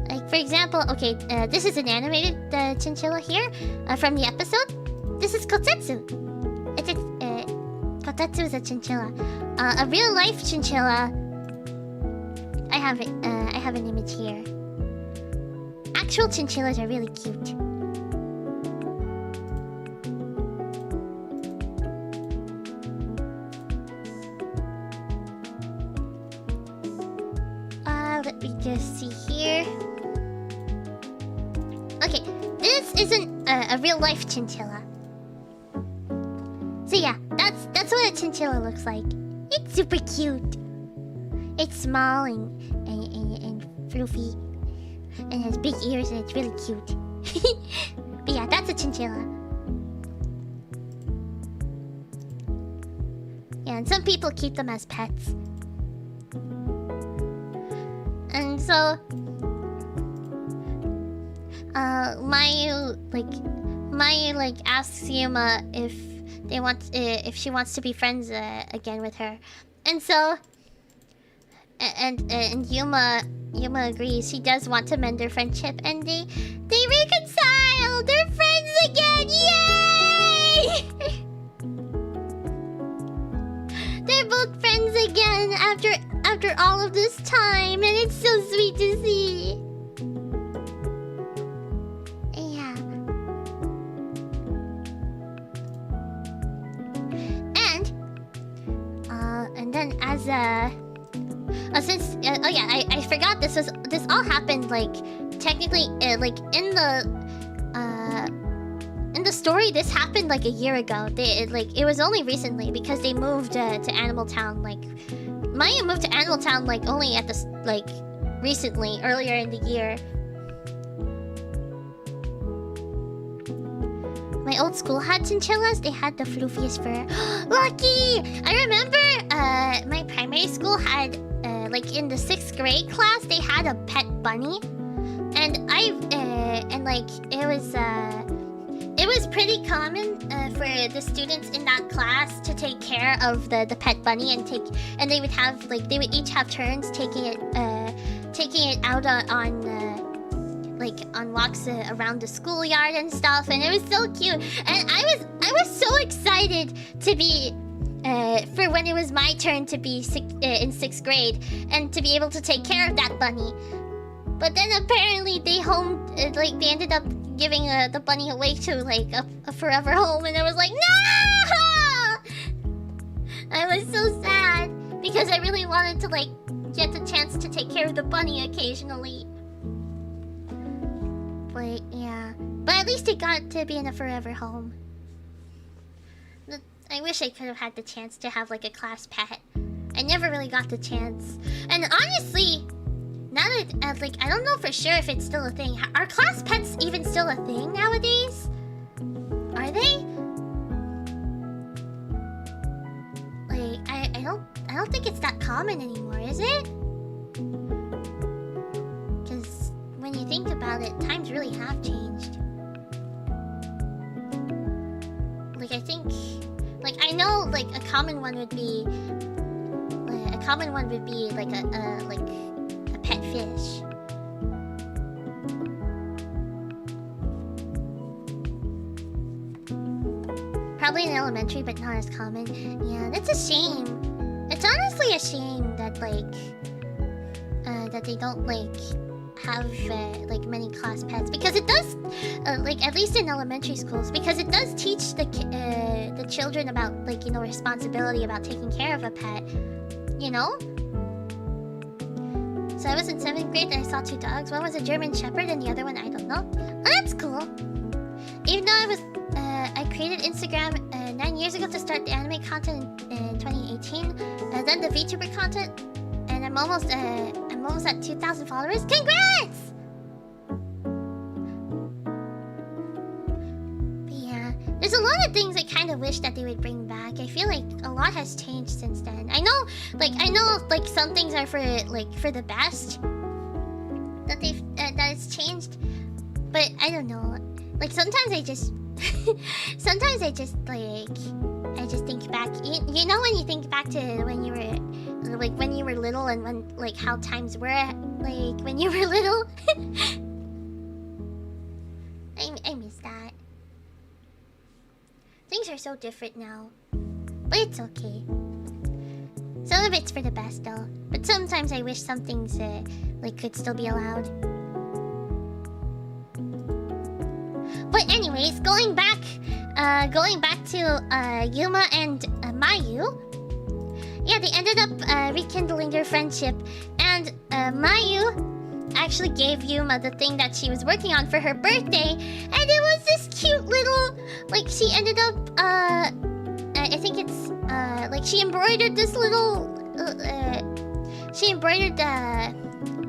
Like for example, okay, this is an animated chinchilla here from the episode. This is Kotetsu. Kotetsu is a chinchilla. A real life chinchilla. I have it. I have an image here. Actual chinchillas are really cute. Let me just see here. Okay, this isn't a real life chinchilla. So yeah, that's what a chinchilla looks like. It's super cute. It's small and floofy and has big ears and it's really cute. But yeah, that's a chinchilla. Yeah, and some people keep them as pets. And so Mayu asks Yuma if she wants to be friends again with her. And so and Yuma agrees. She does want to mend their friendship, and they reconcile. They're friends again. Yay! They're both friends again after all of this time, and it's so sweet to see. Yeah. And then as I forgot this all happened like technically like in the story. This happened like a year ago. It was only recently because they moved to Animal Town. Like Maya moved to Animal Town like only at this like recently, earlier in the year. My old school had chinchillas. They had the floofiest fur. Lucky! I remember my primary school had like in the 6th grade class they had a pet bunny, and it was pretty common for the students in that class to take care of the pet bunny and they would each have turns taking it out on walks around the schoolyard and stuff, and it was so cute. And I was so excited to be for when it was my turn to be in 6th grade and to be able to take care of that bunny. But then apparently they ended up giving the bunny away to like a forever home, and I was like, no! I was so sad because I really wanted to like get the chance to take care of the bunny occasionally. But yeah. Yeah, but at least it got to be in a forever home. I wish I could have had the chance to have like a class pet. I never really got the chance. And honestly, now that like I don't know for sure if it's still a thing. Are class pets even still a thing nowadays? Are they? Like I don't think it's that common anymore, is it? Because when you think about it, times really have changed. Like I think, like I know, like a common one would be like a pet fish. Probably in elementary, but not as common. Yeah, that's a shame. It's honestly a shame that like that they don't like have like many class pets, because it does like at least in elementary schools, because it does teach the children about like, you know, responsibility about taking care of a pet, you know. So I was in 7th grade and I saw 2 dogs. One was a German Shepherd and the other one I don't know. Oh, that's cool. Even though I created Instagram 9 years ago to start the anime content in 2018, then the VTuber content, and I'm almost at 2,000 followers. Congrats! But yeah, there's a lot of things I kind of wish that they would bring back. I feel like a lot has changed since then. I know like some things are for the best that it's changed, but I don't know. Like sometimes I just think back. You know when you think back to when you were little and when like how times were like when you were little. I miss that. Things are so different now, but it's okay. Some of it's for the best though, but sometimes I wish some things like could still be allowed. But anyways, going back to Yuma and Mayu. Yeah, they ended up rekindling their friendship, and Mayu actually gave Yuma the thing that she was working on for her birthday, and it was this cute little, like she ended up I think it's like she embroidered this little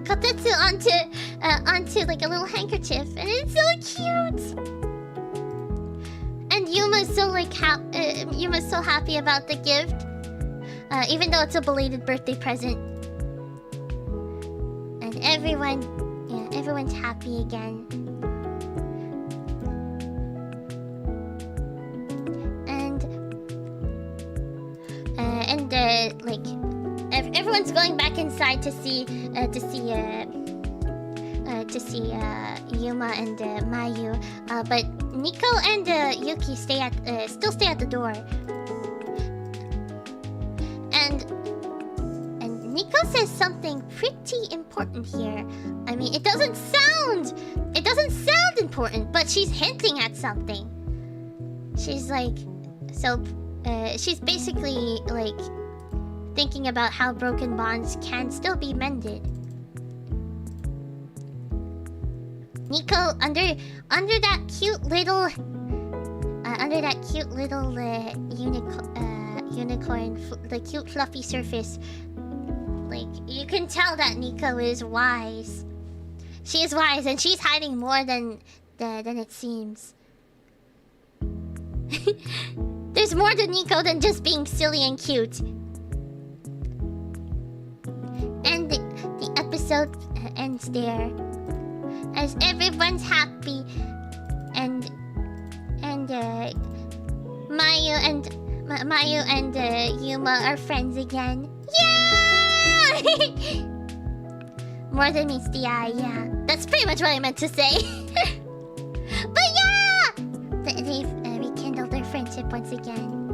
kotetsu onto like a little handkerchief, and it's so cute. And Yuma's so happy about the gift, even though it's a belated birthday present. And everyone's happy again. And like everyone's going back inside to see Yuma and Mayu, but Nico and Yuki still stay at the door. And Nico says something pretty important here. I mean, it doesn't sound important, but she's hinting at something. She's like, she's basically like thinking about how broken bonds can still be mended. Nico, under that cute little unicorn, the cute fluffy surface, like you can tell that Nico is wise. She is wise, and she's hiding more than it seems. There's more to Nico than just being silly and cute. And the episode ends there, as everyone's happy, and Mayu and Yuma are friends again. Yeah! More than meets the eye. Yeah, that's pretty much what I meant to say. But yeah, they've rekindled their friendship once again.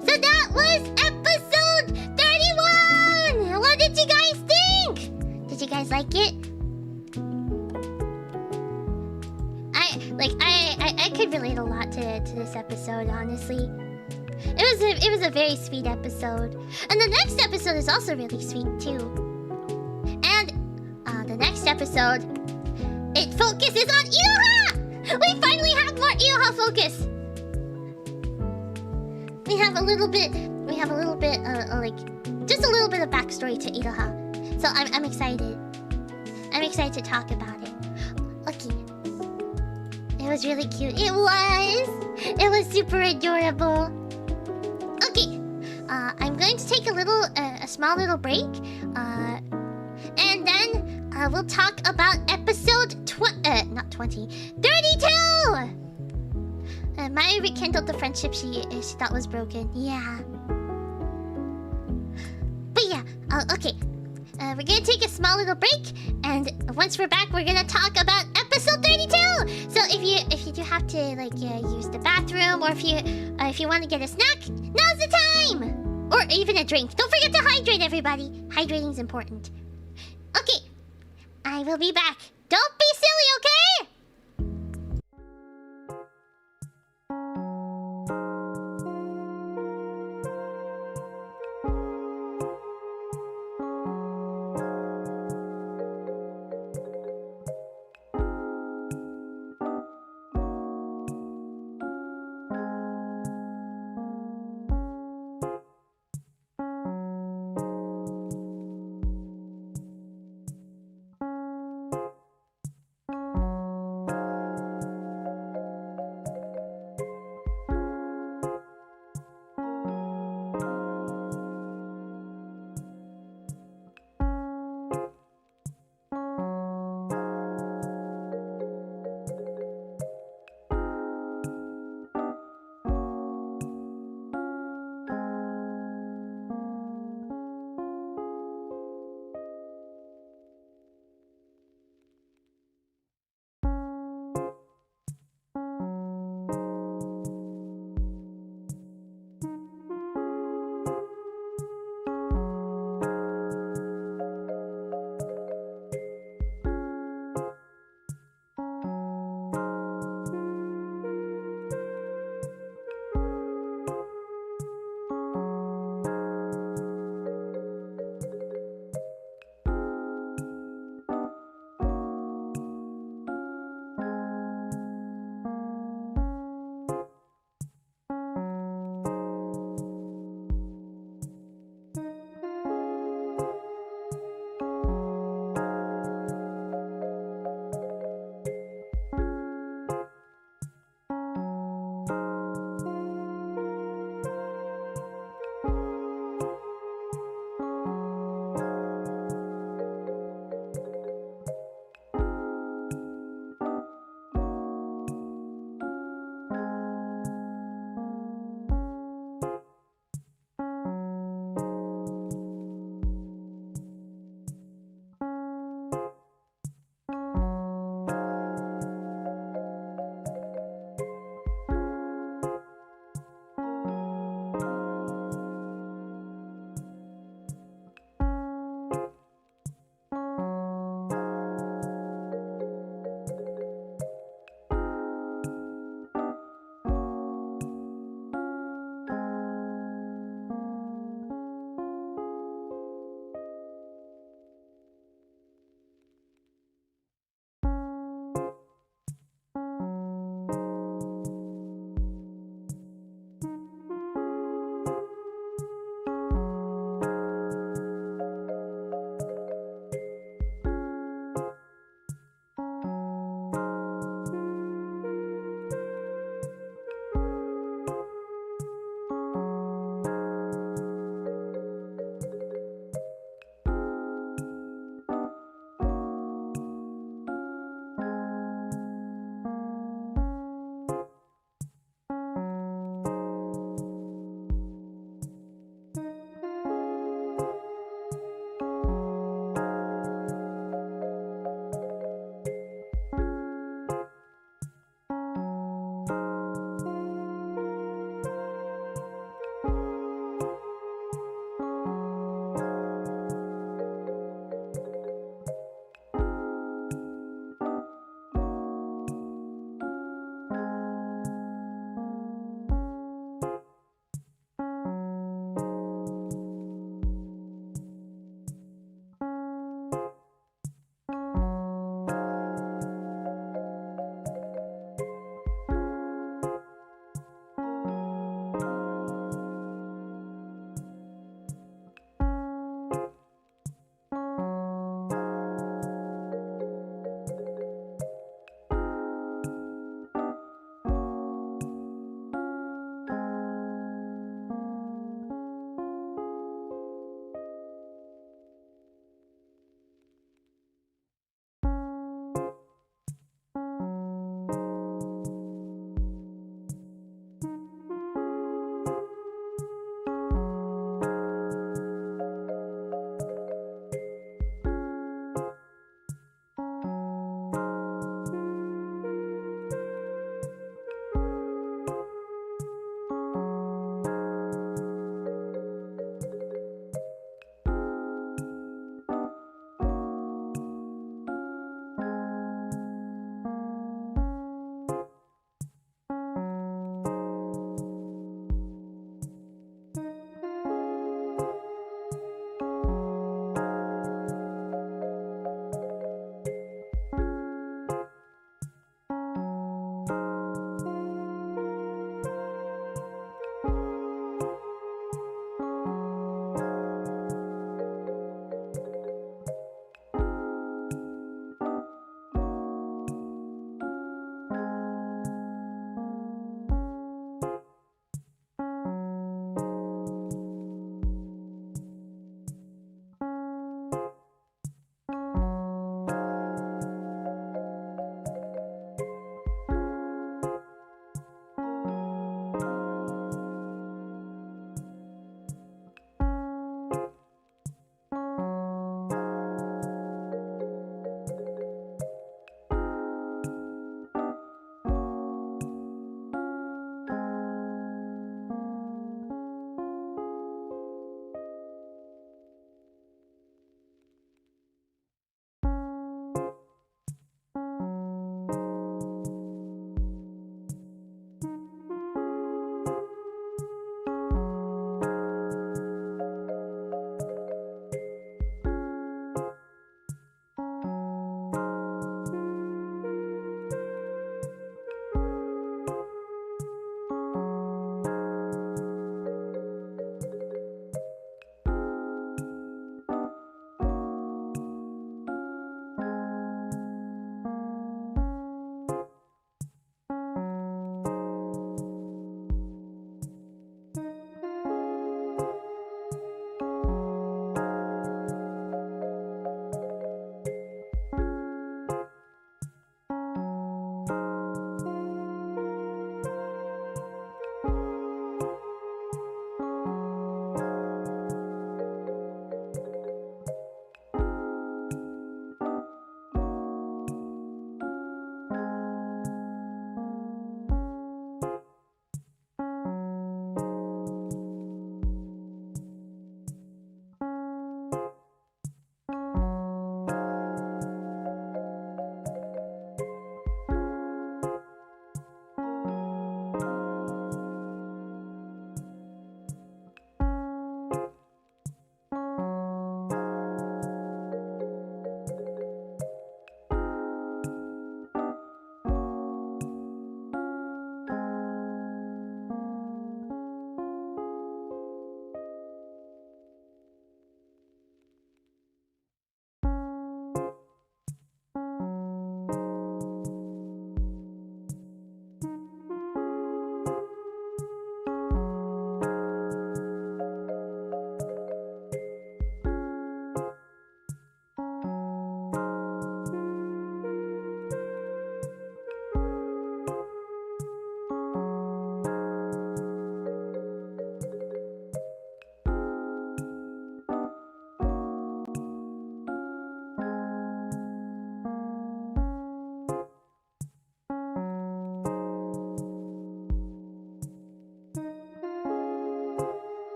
So that was episode 31. What did you guys think? Did you guys like it? I could relate a lot to this episode, honestly. It was a very sweet episode. And the next episode is also really sweet too. And the next episode It focuses on Iroha! We finally have more Iroha focus! We have a little bit, like, just a little bit of backstory to Iroha. So I'm excited. I'm excited to talk about it. Okay. It was really cute. It was super adorable. Okay. I'm going to take a small little break. And then we'll talk about episode not 20, 32! Maya rekindled the friendship she thought was broken. Yeah. But yeah, okay. We're gonna take a small little break, and once we're back, we're gonna talk about episode 32. So if you do have to like use the bathroom, or if you want to get a snack, now's the time. Or even a drink. Don't forget to hydrate, everybody. Hydrating's important. Okay, I will be back. Don't be silly, okay?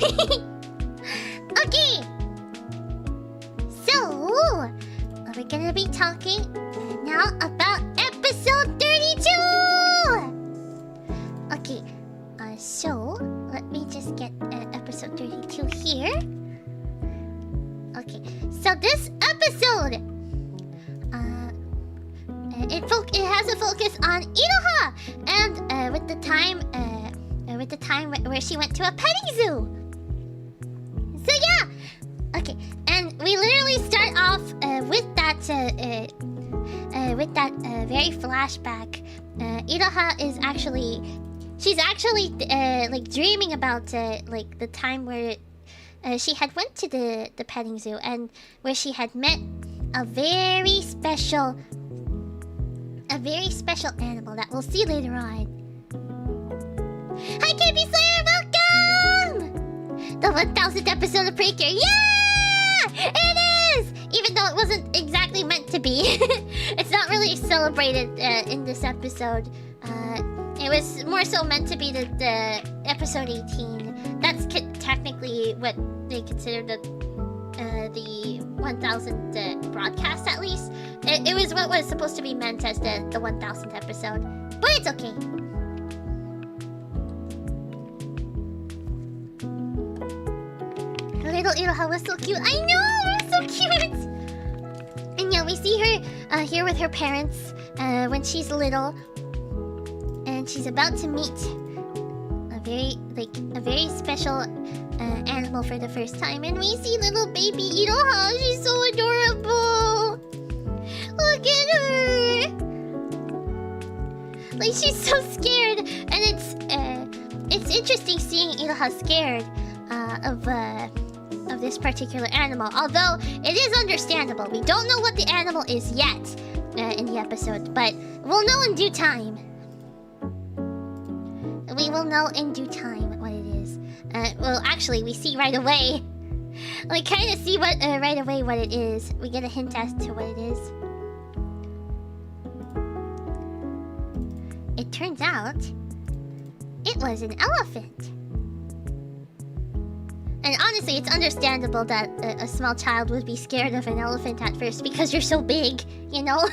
Okay. So, we're gonna be talking now about episode 32. Okay. So let me just get episode 32 here. Okay. So this episode, it has a focus on Iroha and with the time where she went to a petting zoo. So yeah, okay, and we literally start off with that very flashback. Iroha is she's actually like dreaming about like the time where she had went to the petting zoo and where she had met a very special animal that we'll see later on. Hi, KB Slayer, welcome! The 1000th episode of Precure. Yeah! It is! Even though it wasn't exactly meant to be. It's not really celebrated in this episode. It was more so meant to be the episode 18. That's technically what they consider the 1000th broadcast, at least. It was what was supposed to be meant as the 1000th episode. But it's okay. Little Iroha was so cute. I know, it was so cute. And yeah, we see her here with her parents when she's little, and she's about to meet a very special animal for the first time. And we see little baby Iroha. She's so adorable. Look at her. Like, she's so scared, and it's interesting seeing Iroha scared of this particular animal. Although it is understandable. We don't know what the animal is yet in the episode, but we'll know in due time. We will know in due time what it is. Well, actually, we see right away. We kind of see right away what it is. We get a hint as to what it is. It turns out it was an elephant. And honestly, it's understandable that a small child would be scared of an elephant at first because you're so big, you know?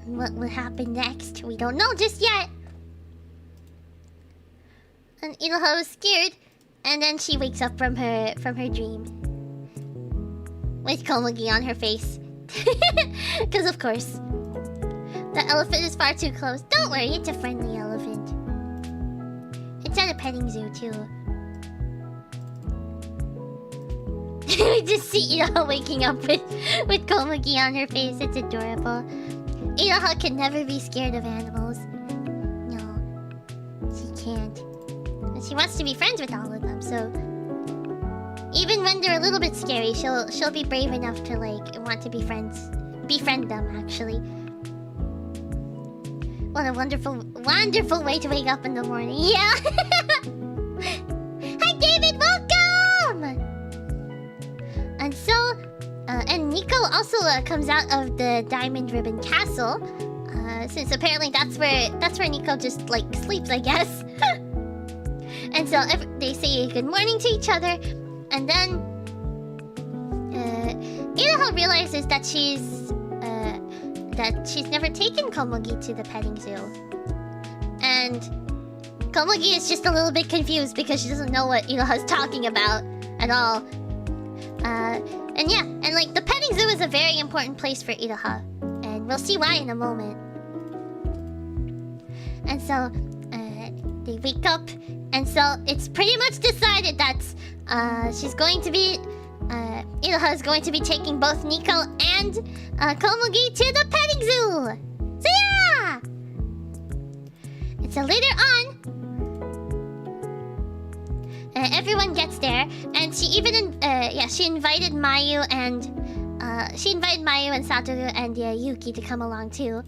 What will happen next? We don't know just yet. And Iroha was scared, and then she wakes up from her dream with Komugi on her face. Because of course, the elephant is far too close. Don't worry, it's a friendly elephant. It's at a petting zoo too. We just see Iroha waking up with Komugi on her face. It's adorable. Iroha can never be scared of animals. No, she can't. And she wants to be friends with all of them, so even when they're a little bit scary, she'll be brave enough to like want to befriend them actually. What a wonderful way to wake up in the morning. Yeah. Hi David, welcome. And so and Nico also comes out of the Diamond Ribbon Castle, since apparently that's where Nico just like sleeps, I guess. And so they say good morning to each other, and then Iroha realizes that she's never taken Komugi to the petting zoo, and Komugi is just a little bit confused because she doesn't know what Iroha's talking about at all. And yeah, and like the petting zoo is a very important place for Iroha, and we'll see why in a moment. And so they wake up, and so it's pretty much decided that Iroha is going to be taking both Nico and Komugi to the petting zoo. So yeah! And so later on, everyone gets there, and she even she invited Mayu and Satoru and Yuki to come along too.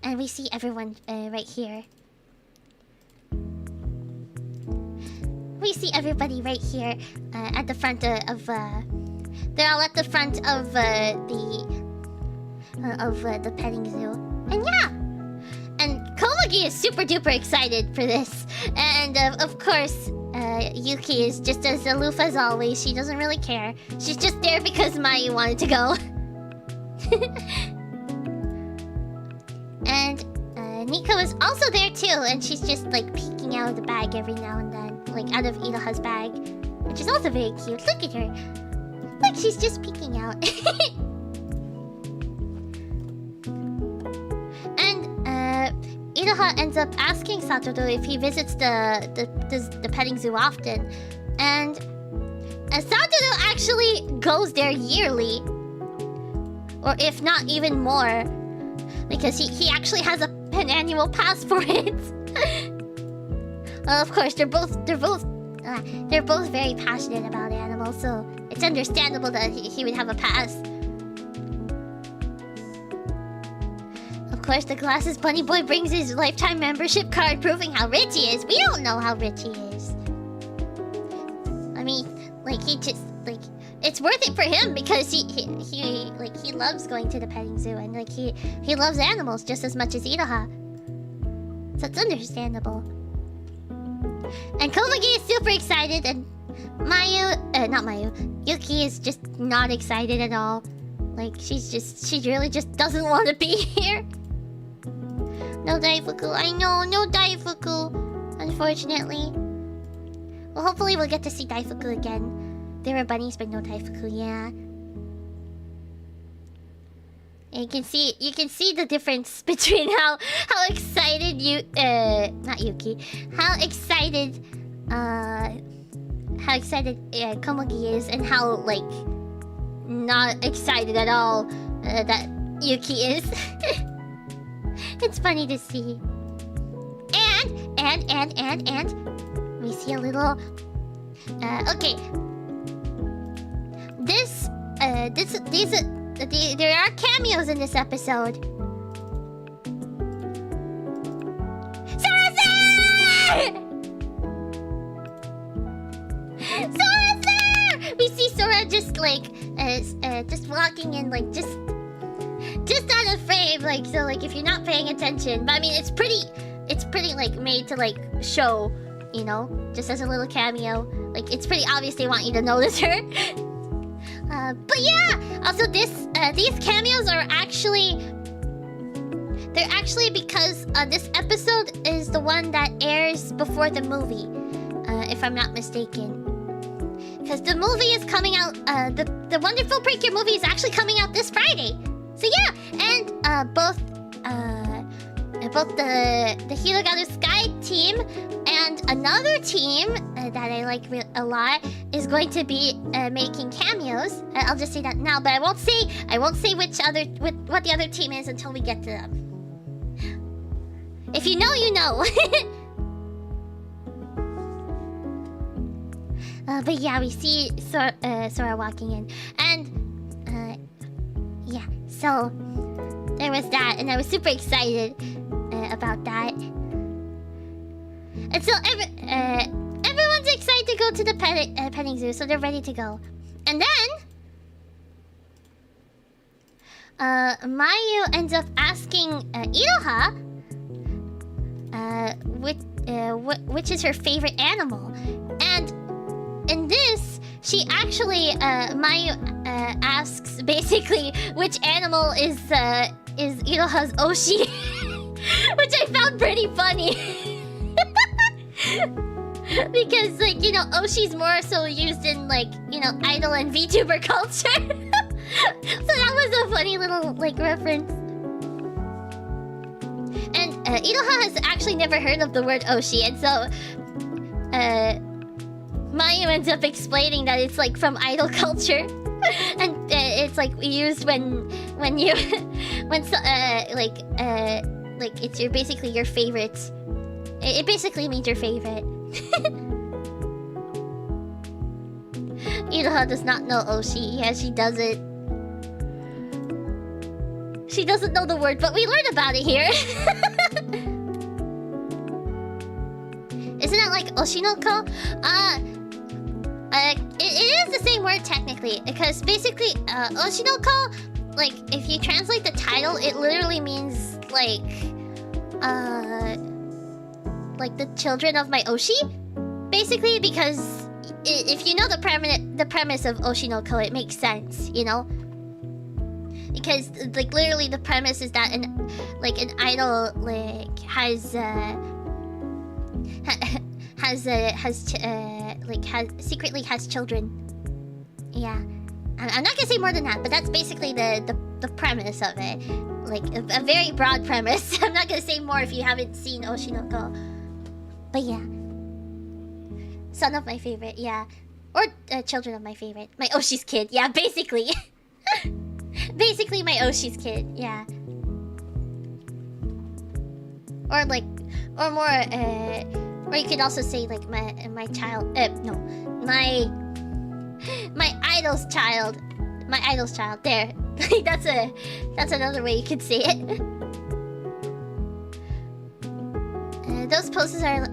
And we see everyone right here. We see everybody right here at the front of. They're all at the front of the petting zoo, and yeah, and Komugi Komugi is super duper excited for this. And of course, Yuki is just as aloof as always. She doesn't really care. She's just there because Mayu wanted to go. And Nico is also there too, and she's just like peeking out of the bag every now and then. Like out of Iroha's bag. Which is also very cute. Look at her. Look, she's just peeking out. And Iroha ends up asking Satoru if he visits the petting zoo often. And Satoru actually goes there yearly. Or if not even more. Because he actually has an annual pass for it. Well, of course, they're both very passionate about animals, so it's understandable that he would have a pass. Of course, the glasses bunny boy brings his lifetime membership card proving how rich he is. We don't know how rich he is. I mean, like, he just, like, it's worth it for him because he loves going to the petting zoo, and like he loves animals just as much as Iroha. So it's understandable. And Komugi is super excited, and Yuki is just not excited at all. Like, she really just doesn't want to be here. No Daifuku, I know, no Daifuku, unfortunately. Well, hopefully we'll get to see Daifuku again. There were bunnies, but no Daifuku, yeah. And you can see the difference between how excited Komugi is, and how like not excited at all that Yuki is. It's funny to see. And we see a little okay. There are cameos in this episode. Sora-san! Sora-san! We see Sora just like just walking in, like just out of frame, like, so like if you're not paying attention. But I mean, it's pretty like made to like show, you know, just as a little cameo. Like, it's pretty obvious they want you to notice her. But yeah, also these cameos are actually because this episode is the one that airs before the movie, if I'm not mistaken. Because the movie is coming out, the wonderful Precure movie is actually coming out this Friday. So yeah, and both the Hirogaru Sky team and another team that I like a lot is going to be making cameos. I'll just say that now, but I won't say what the other team is until we get to them. If you know, you know. But yeah, we see Sora walking in, and yeah, so there was that, and I was super excited about that. And so everyone's excited to go to the petting zoo, so they're ready to go. And then Mayu ends up asking Iroha which is her favorite animal. And in this, she actually Mayu asks basically which animal is Iroha's Oshi, which I found pretty funny. Because, like, you know, Oshi's more so used in, like, you know, idol and VTuber culture. So that was a funny little, like, reference. And Iroha has actually never heard of the word Oshi, and so Mayu ends up explaining that it's, like, from idol culture. And it's, like, used when it's basically your favorite. It basically means your favorite. Iroha does not know Oshi. Yeah, she doesn't. She doesn't know the word, but we learned about it here. Isn't it like Oshinoko? It is the same word technically, because basically, Oshinoko, like, if you translate the title, it literally means, like, like the children of my Oshi, basically, because if you know the premise of Oshinoko, it makes sense, you know. Because like literally the premise is that an idol like secretly has children. Yeah, I'm not gonna say more than that, but that's basically the premise of it. Like a very broad premise. I'm not gonna say more if you haven't seen Oshinoko. But yeah, son of my favorite, yeah, or children of my favorite, my Oshi's kid, yeah, basically. Basically my Oshi's kid, yeah. Or like, or more, or you could also say like my child, no, my idol's child, my idol's child. There, that's another way you could say it. Those poses are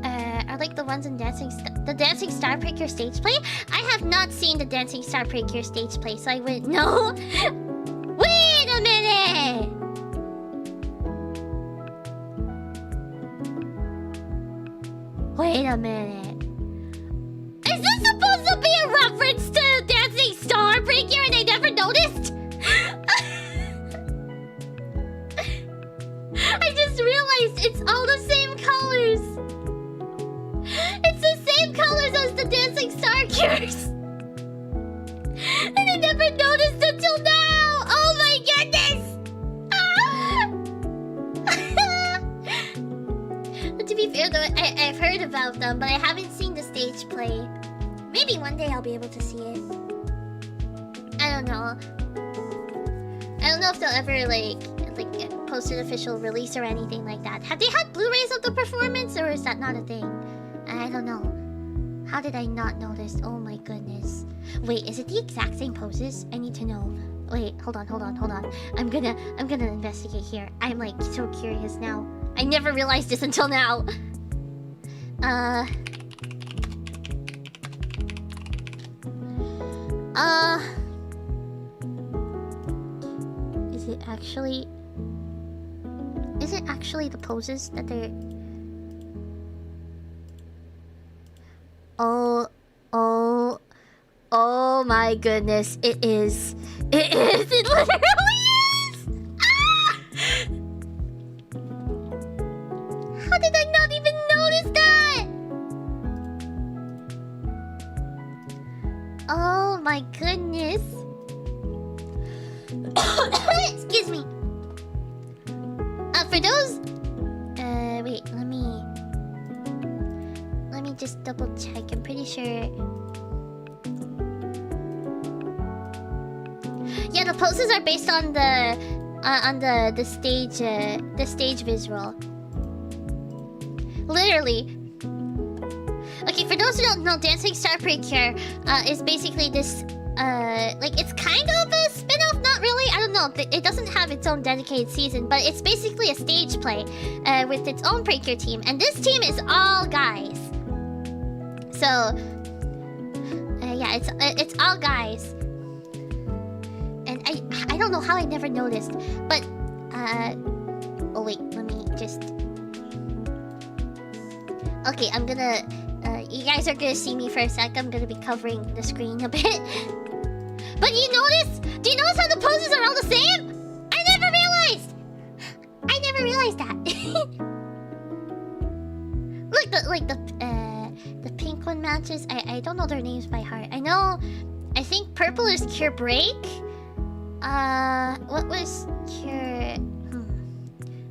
like the ones in the Dancing Star Precure stage play. I have not seen the Dancing Star Precure stage play, so I wouldn't know. Wait a minute! Wait a minute. Is this supposed to be a reference to Dancing Star Precure and I never noticed? I just realized it's all the same colors. It's the same colors as the Dancing Star Cures. And I never noticed until now. Oh my goodness. But to be fair though, I've heard about them, but I haven't seen the stage play. Maybe one day I'll be able to see it. I don't know. I don't know if they'll ever like post an official release or anything like that. Have they had Blu-rays of the performance, or is that not a thing? I don't know. How did I not know this? Oh my goodness. Wait, is it the exact same poses? I need to know. Wait, hold on. I'm gonna investigate here. I'm like so curious now. I never realized this until now. Is it actually the poses that they're... Oh my goodness, it is. It literally is! Ah! How did I not even notice that? Oh my goodness. Excuse me. For those... wait, let me just double check. I'm pretty sure... Yeah, the poses are based on the stage visual. Literally. Okay, for those who don't know, Dancing Star Precure is basically this like it's kind of a spin-off, not really. I don't know. It doesn't have its own dedicated season, but it's basically a stage play with its own Precure team, and this team is all guys. So yeah, it's all guys. And I don't know how I never noticed, but oh wait, let me just... Okay, I'm gonna you guys are gonna see me for a sec. I'm gonna be covering the screen a bit. But you notice? Do you notice how the poses are all the same? I never realized that. Look, the pink one matches. I don't know their names by heart. I think purple is Cure Break. What was Cure?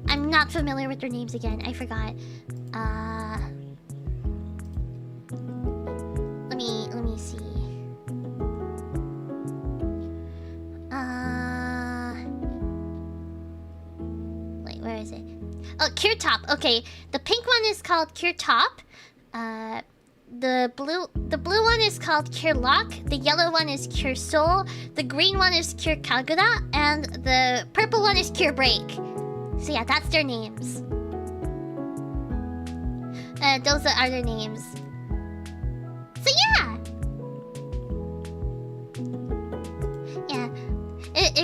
I'm not familiar with their names again. I forgot. Let me see. Wait, where is it? Oh, Cure Top. Okay, the pink one is called Cure Top. The blue one is called Cure Lock. The yellow one is Cure Soul. The green one is Cure Kagura, and the purple one is Cure Break. So yeah, that's their names. Those are their names. So yeah. Yeah. it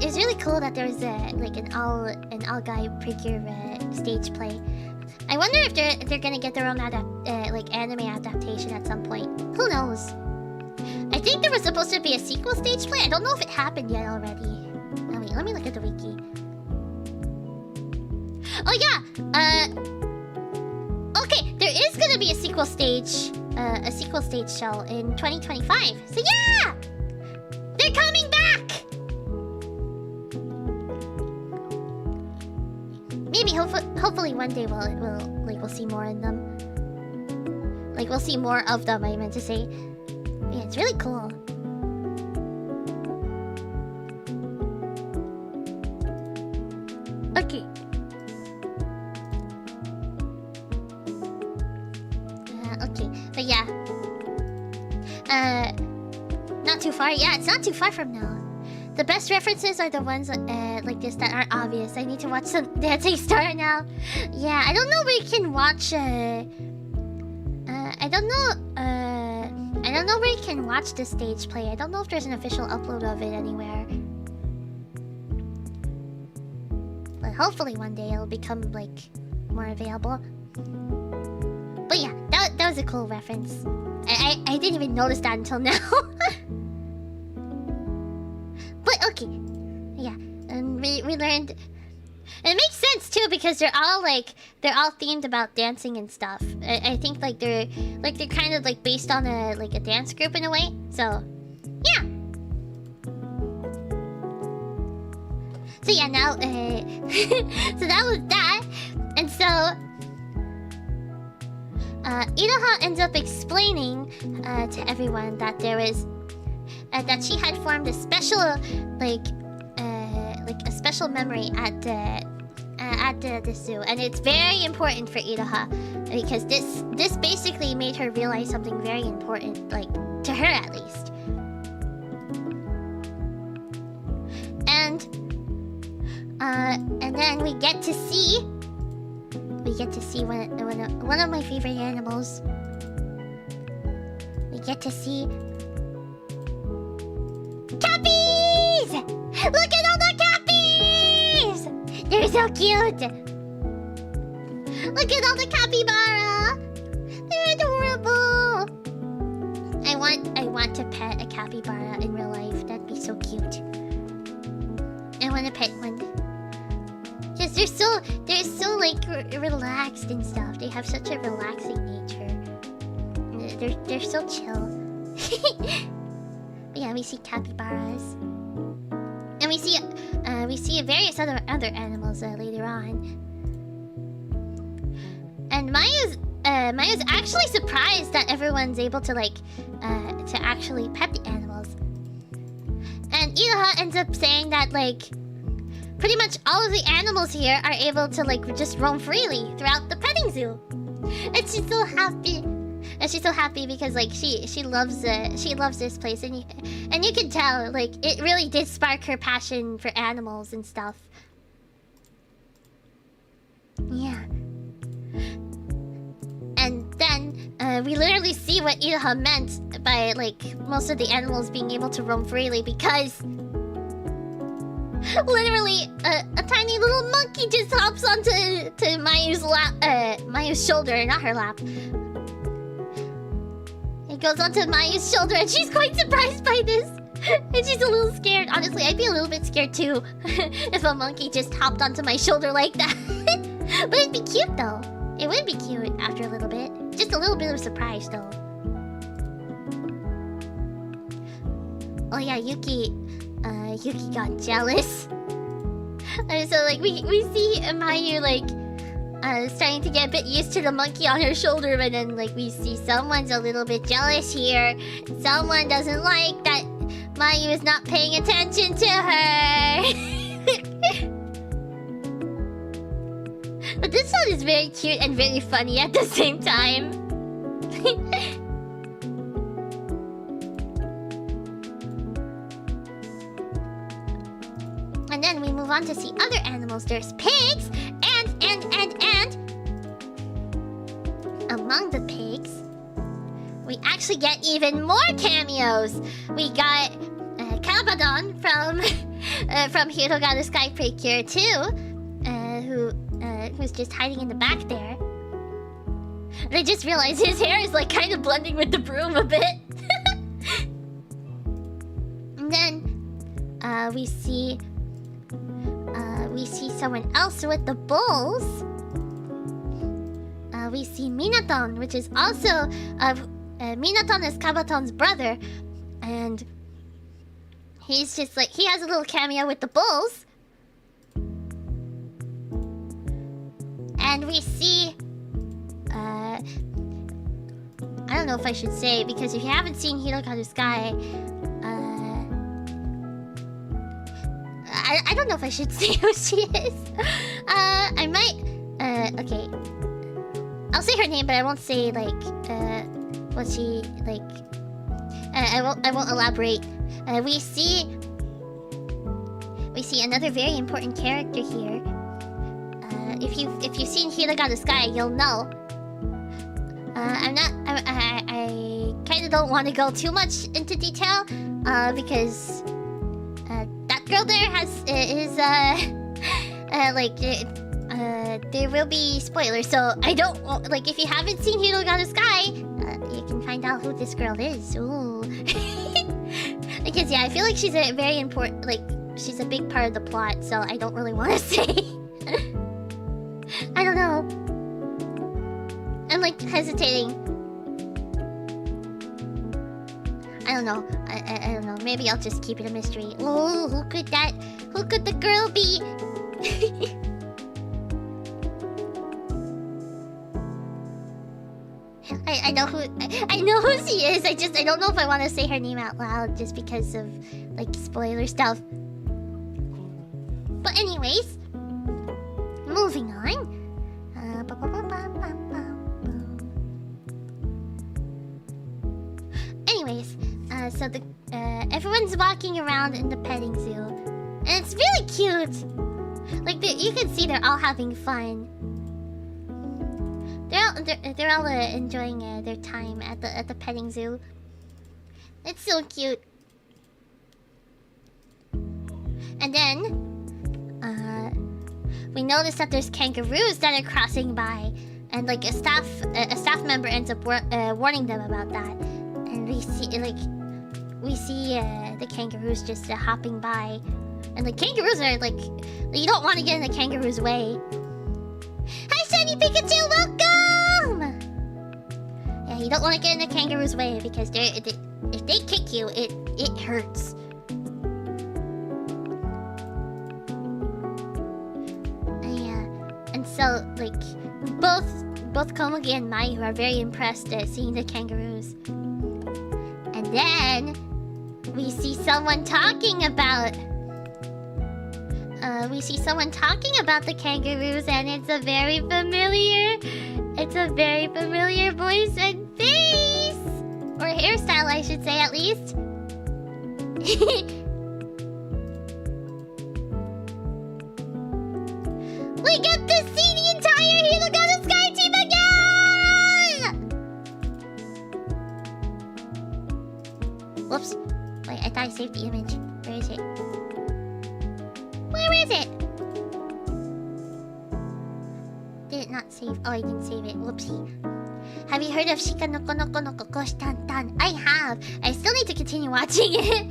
was really cool that there was like an all guy Precure stage play. I wonder if they're gonna get their own like anime adaptation at some point. Who knows? I think there was supposed to be a sequel stage play. I don't know if it happened yet already. Oh, wait, let me look at the wiki. Oh yeah. Okay, there is gonna be a sequel stage show in 2025. So yeah, they're coming back. Maybe hopefully one day we'll see more in them. Like we'll see more of them. I meant to say. Yeah, it's really cool. Okay. Okay, but yeah. Not too far. Yeah, it's not too far from now. The best references are the ones like this that aren't obvious. I need to watch some Dancing Star now. Yeah, I don't know where you can watch. I don't know where you can watch the stage play. I don't know if there's an official upload of it anywhere. But hopefully one day it'll become like more available. But yeah, that was a cool reference. I didn't even notice that until now. But okay, yeah, and we learned. And it makes sense too because they're all themed about dancing and stuff. I think like they're kind of like based on a dance group in a way. So yeah. So yeah, now so that was that, and so Iroha ends up explaining to everyone that there was that she had formed a special a special memory at the zoo, and it's very important for Iroha because this basically made her realize something very important, like to her at least. And then we get to see one of my favorite animals. We get to see cappies! Look at all the cappies! They're so cute! Look at all the capybara! They're adorable! I want to pet a capybara in real life. That'd be so cute. I want to pet one. Yes, they're so like relaxed and stuff. They have such a relaxing nature. They're so chill. Yeah, we see capybaras, and we see various other animals later on. And Maya's actually surprised that everyone's able to to actually pet the animals. And Iroha ends up saying that pretty much all of the animals here are able to just roam freely throughout the petting zoo. And she's so happy. And she's so happy because she loves this place, and you can tell it really did spark her passion for animals and stuff. Yeah. And then we literally see what Iroha meant by most of the animals being able to roam freely, because literally a tiny little monkey just hops onto Mayu's shoulder, not her lap. It goes onto Mayu's shoulder, and she's quite surprised by this. And she's a little scared. Honestly, I'd be a little bit scared too if a monkey just hopped onto my shoulder like that. But it'd be cute though. It would be cute after a little bit. Just a little bit of surprise though. Oh yeah, Yuki got jealous. And so we see Mayu starting to get a bit used to the monkey on her shoulder, and then we see someone's a little bit jealous here. Someone doesn't like that Mayu is not paying attention to her. But this one is very cute and very funny at the same time. And then we move on to see other animals. There's pigs, and among the pigs, we actually get even more cameos. We got Kabadon from Hiroga the Sky Precure too, who's just hiding in the back there. And I just realized his hair is like kind of blending with the broom a bit. And then we see someone else with the bulls. We see Minaton, which is also Minaton is Kabaton's brother, and he's just like, he has a little cameo with the bulls. And we see I don't know if I should say, because if you haven't seen Hiroga the Sky, I don't know if I should say who she is. I might okay, I'll say her name, but I won't say like what she like. I won't elaborate. We see another very important character here. If you've seen Hiroga the Sky, you'll know. I kind of don't want to go too much into detail, because that girl there there will be spoilers. So I don't like, if you haven't seen Hiroga the Sky, you can find out who this girl is. Ooh. Because yeah, I feel like she's a very important, like she's a big part of the plot. So I don't really want to say. I don't know. I'm like hesitating. I don't know. I don't know. Maybe I'll just keep it a mystery. Oh, who could the girl be? I know who she is. I don't know if I want to say her name out loud just because of like spoiler stuff. But anyways, moving on. Anyways, so everyone's walking around in the petting zoo, and it's really cute. Like you can see they're all having fun. They're all enjoying their time at the petting zoo. It's so cute. And then we notice that there's kangaroos that are crossing by, and like a staff member ends up warning them about that. And we see the kangaroos just hopping by, and the kangaroos are like you don't want to get in the kangaroo's way. Hi, Shiny Pikachu, welcome! Yeah, you don't want to get in the kangaroo's way because if they kick you, it hurts. And so like both Komugi and Mayu are very impressed at seeing the kangaroos. And then we see someone talking about the kangaroos, and it's a very familiar voice and face, or hairstyle, I should say, at least. We get to see the entire Hiroga the Sky team again! Whoops. Wait, I thought I saved the image. Where is it? Where is it? Did it not save? Oh, I didn't save it. Whoopsie. Have you heard of Shika no Kono no Kokoshi Tan? I have. I still need to continue watching it.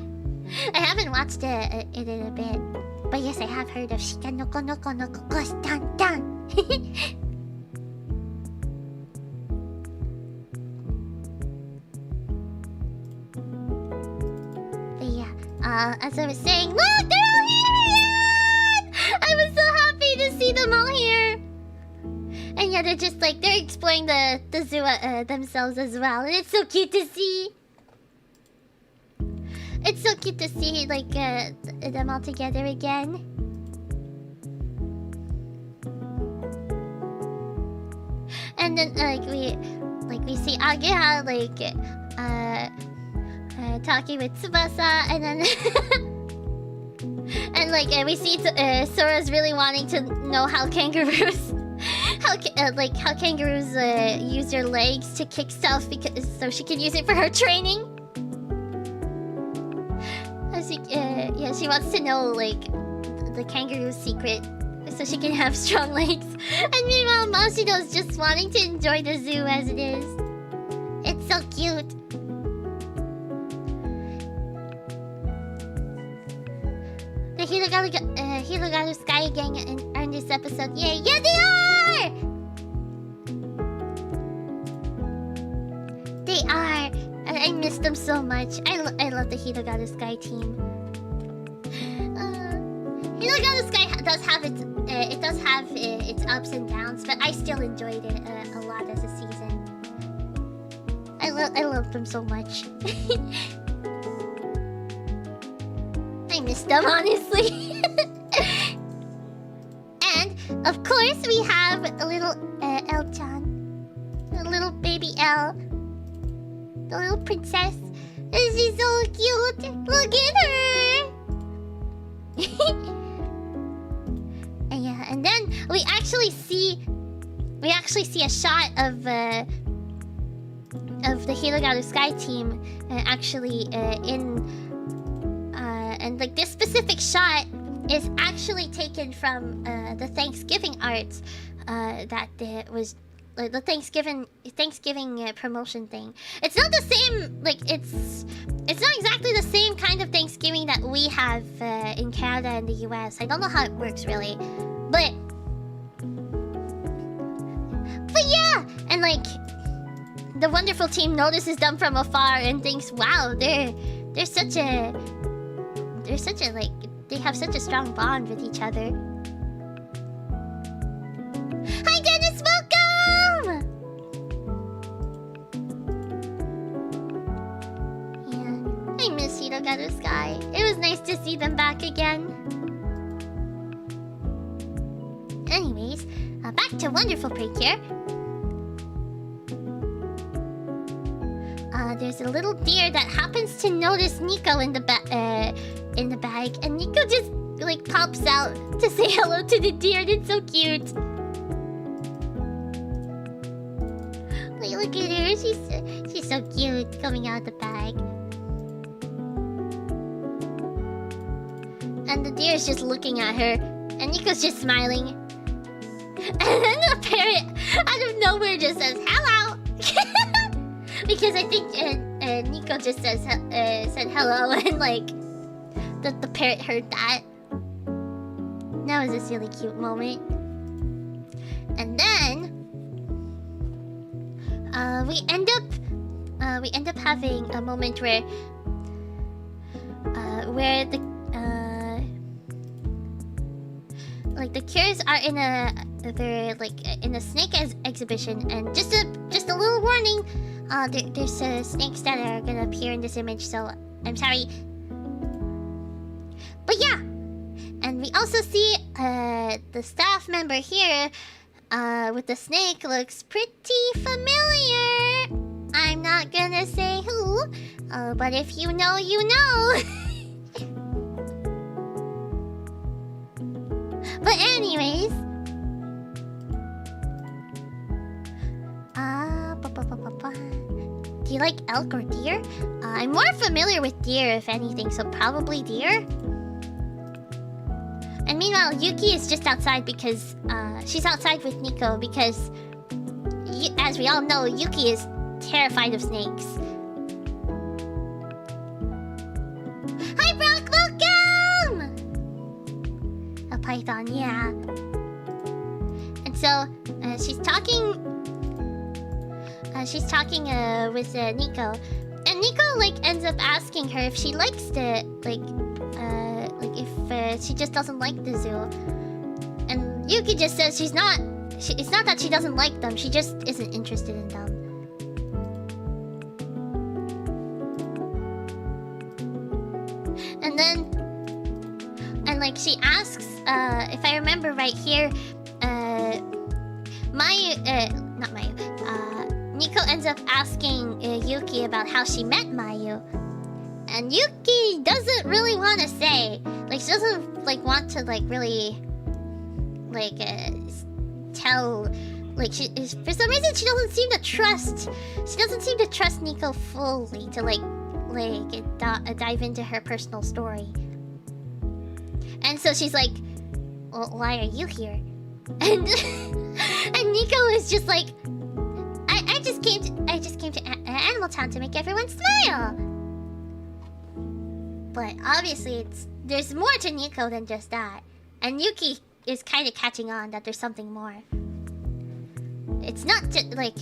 I haven't watched it in a bit. But yes, I have heard of Shika no Kono no Kokoshi Tan. But yeah, as I was saying, look, they're all here again! I was so happy to see them all here. And yeah, they're just like, they're exploring the zoo themselves as well. And it's so cute to see. It's so cute to see, like, them all together again. And then, we see Ageha, talking with Tsubasa, and then... and, we see Sora's really wanting to know how kangaroos... how kangaroos use their legs to kick stuff, so she can use it for her training. She wants to know, like, the kangaroo's secret so she can have strong legs. And meanwhile, Mashito's just wanting to enjoy the zoo as it is. It's so cute. The Hirogaru Sky Gang are in this episode. Yay! Yeah, they are! They are! And I miss them so much. I love the Hirogaru Sky team. Hirogaru Sky does have its ups and downs, but I still enjoyed it a lot as a season. I love them so much. I miss them, honestly. And of course we have a little L-chan, a little baby L, the little princess. She's so cute. Look at her. And yeah, and then we actually see a shot of the Hirogaru Sky team and like this specific shot is actually taken from the Thanksgiving art that was like the Thanksgiving promotion thing. It's not the same, like it's not exactly the same kind of Thanksgiving that we have in Canada and the US. I don't know how it works really, but yeah, and like the wonderful team notices them from afar and thinks, wow, they have such a strong bond with each other. Hi Dennis, welcome! Yeah, I miss Hirogaru Sky. It was nice to see them back again. Anyways, back to wonderful Precure. There's a little deer that happens to notice Nico in the bag, and Nico just like pops out to say hello to the deer, and it's so cute. Like, look at her, she's so cute coming out of the bag. And the deer is just looking at her, and Nico's just smiling. And then the parrot out of nowhere just says hello. Because I think Nico just said hello, and like the parrot heard that. That was this really cute moment. And then we end up having a moment where the Cures are in a snake exhibition, and just a little warning. There's snakes that are gonna appear in this image, so I'm sorry. But yeah, and we also see the staff member here with the snake looks pretty familiar. I'm not gonna say who, but if you know, you know. But anyways, do you like elk or deer? I'm more familiar with deer, if anything, so probably deer. And meanwhile, Yuki is just outside because she's outside with Nico because, as we all know, Yuki is terrified of snakes. Hi, Brock, welcome! A python, yeah. And so she's talking. She's talking with Nico, and Nico like ends up asking her if she likes the if she just doesn't like the zoo, and Yuki just says it's not that she doesn't like them, she just isn't interested in them. And then like she asks, if I remember right here, Nico ends up asking Yuki about how she met Mayu, and Yuki doesn't really want to say. Like, she doesn't like want to like really like tell. Like, for some reason she doesn't seem to trust. She doesn't seem to trust Nico fully to dive into her personal story. And so she's like, well, why are you here? And and Nico is just like, I just came to Animal Town to make everyone smile. But obviously there's more to Nico than just that. And Yuki is kind of catching on that there's something more. It's not just like,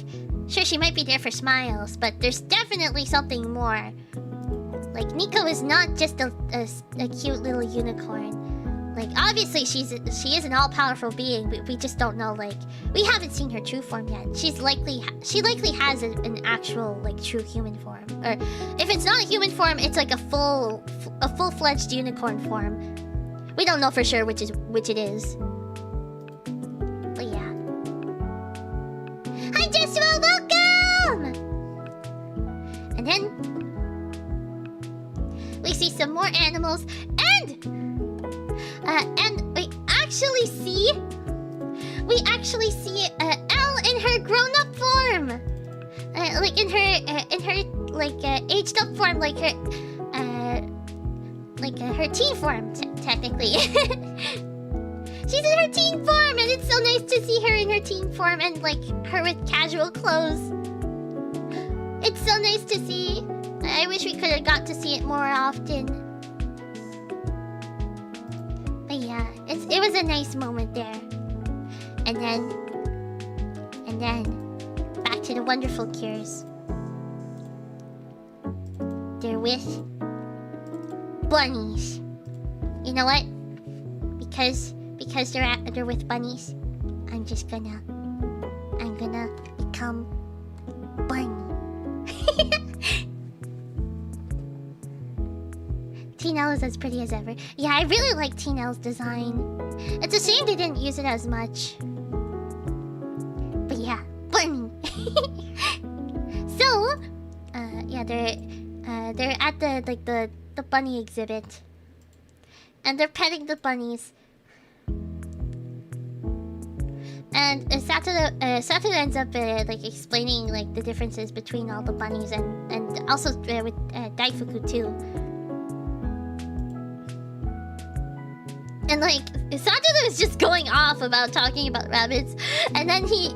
sure, she might be there for smiles, but there's definitely something more. Like, Nico is not just a cute little unicorn. Like, obviously she is an all-powerful being, but we just don't know, like, we haven't seen her true form yet. She likely has an actual, like, true human form. Or if it's not a human form, it's like a full-fledged unicorn form. We don't know for sure which it is. But yeah. Hi Joshua, welcome! And then we see some more animals, and we actually see Elle in her grown-up form, like in her aged up form, like her teen form, technically. She's in her teen form, and it's so nice to see her in her teen form and like her with casual clothes. It's so nice to see. I wish we could have got to see it more often. But yeah, it was a nice moment there. And then back to the wonderful cures. They're with bunnies. You know what? Because they're with bunnies, I'm gonna become bunny. T-Nell is as pretty as ever. Yeah, I really like T-Nell's design. It's a shame they didn't use it as much. But yeah, bunny. So, yeah, they're at the bunny exhibit, and they're petting the bunnies. And Satoru ends up like explaining like the differences between all the bunnies, and also with Daifuku too. And like Satoru is just going off about talking about rabbits, and then he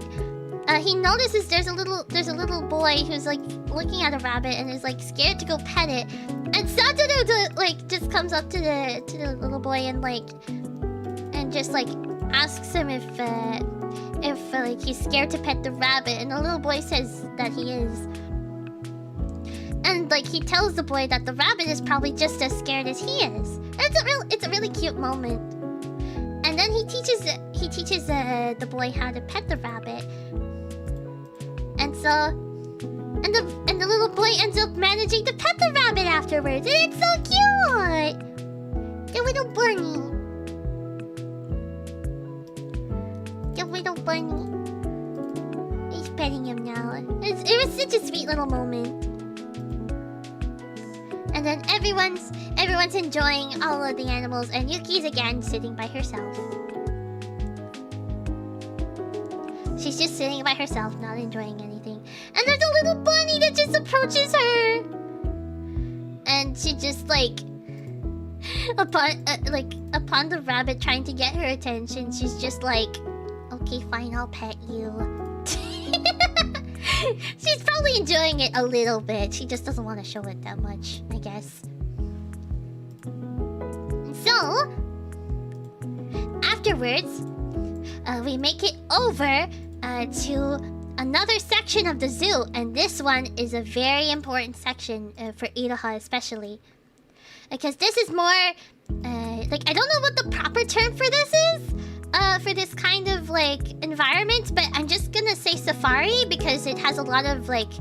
notices there's a little boy who's like looking at a rabbit and is like scared to go pet it, and Satoru like just comes up to the little boy and just like asks him if like he's scared to pet the rabbit, and the little boy says that he is. And like he tells the boy that the rabbit is probably just as scared as he is. And it's a really cute moment. And then he teaches the boy how to pet the rabbit. And so and the little boy ends up managing to pet the rabbit afterwards. And it's so cute. The little bunny. The little bunny. He's petting him now. It was such a sweet little moment. And then everyone's enjoying all of the animals, and Yuki's again sitting by herself. She's just sitting by herself, not enjoying anything. And there's a little bunny that just approaches her, and she just like upon the rabbit trying to get her attention, she's just like, okay, fine, I'll pet you. She's probably enjoying it a little bit. She just doesn't want to show it that much, I guess. So, afterwards, we make it over to another section of the zoo. And this one is a very important section for Iroha especially. Because this is more... like, I don't know what the proper term for this is. For this kind of like environment, but I'm just gonna say safari because it has a lot of like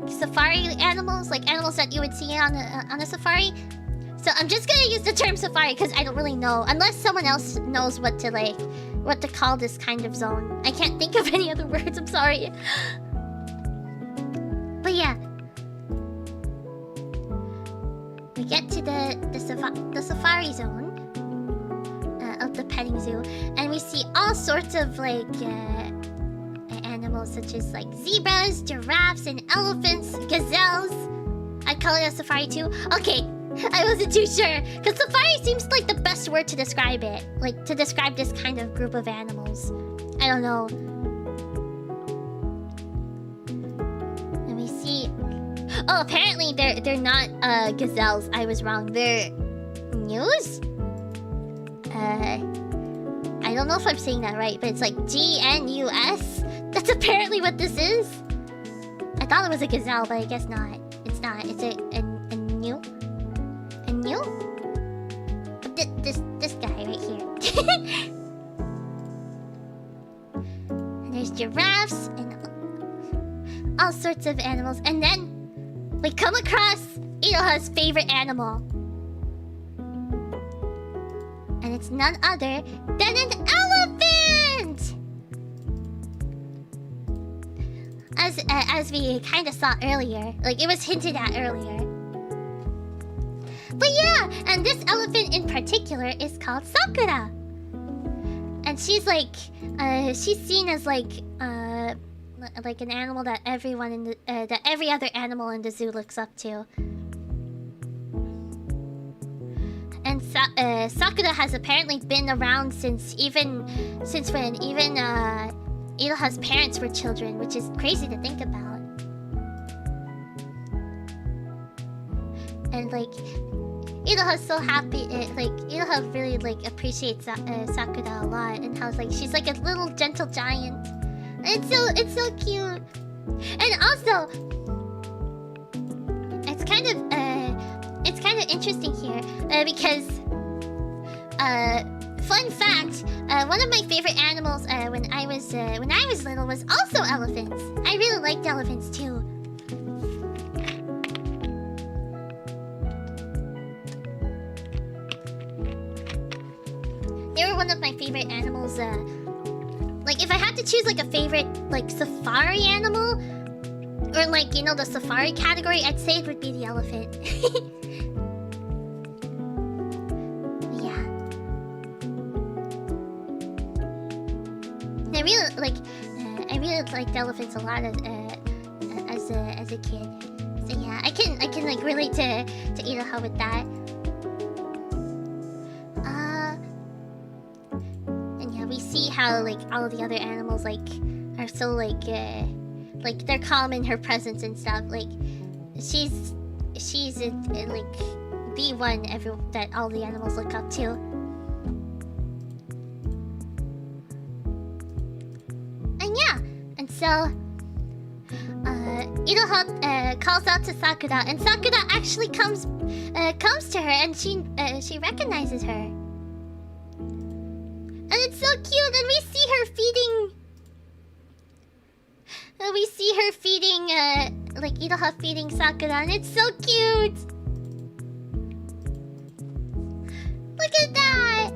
safari animals, like animals that you would see on a safari. So I'm just gonna use the term safari because I don't really know, unless someone else knows what to call this kind of zone. I can't think of any other words. I'm sorry. But yeah, we get to the safari zone of the petting zoo, and we see all sorts of like animals such as like zebras, giraffes, and elephants, gazelles. I'd call it a safari too. Okay, I wasn't too sure. Because safari seems like the best word to describe it. Like, to describe this kind of group of animals. I don't know. Let me see. Oh, apparently they're not gazelles. I was wrong. They're gnus? I don't know if I'm saying that right, but it's like GNUS. That's apparently what this is. I thought it was a gazelle, but I guess not. It's not. It's a gnu. A gnu? This guy right here. And there's giraffes and all sorts of animals. And then we come across Iroha's favorite animal. And it's none other than an elephant! As we kind of saw earlier. Like, it was hinted at earlier. But yeah, and this elephant in particular is called Sakura. And she's like, she's seen as like an animal that everyone in the, that every other animal in the zoo looks up to. And Sakura has apparently been around since when Iroha's parents were children, which is crazy to think about. And like, Iroha's so happy. Iroha really like appreciates Sakura a lot, and how like she's like a little gentle giant. And it's so cute. And also, it's kind of interesting here because fun fact, one of my favorite animals when I was little was also elephants. I really liked elephants too. They were one of my favorite animals. Like if I had to choose like a favorite like safari animal, or like, you know, the safari category, I'd say it would be the elephant. Yeah. I really liked elephants a lot as a kid. So yeah, I can like relate to Iroha with that. And yeah, we see how like all the other animals like are so like they're calm in her presence and stuff. Like she's like the one that all the animals look up to. And yeah, and so Iroha calls out to Sakura, and Sakura actually comes to her, and she recognizes her. And it's so cute, and we see her feeding. Like Iroha feeding Sakura, and it's so cute! Look at that!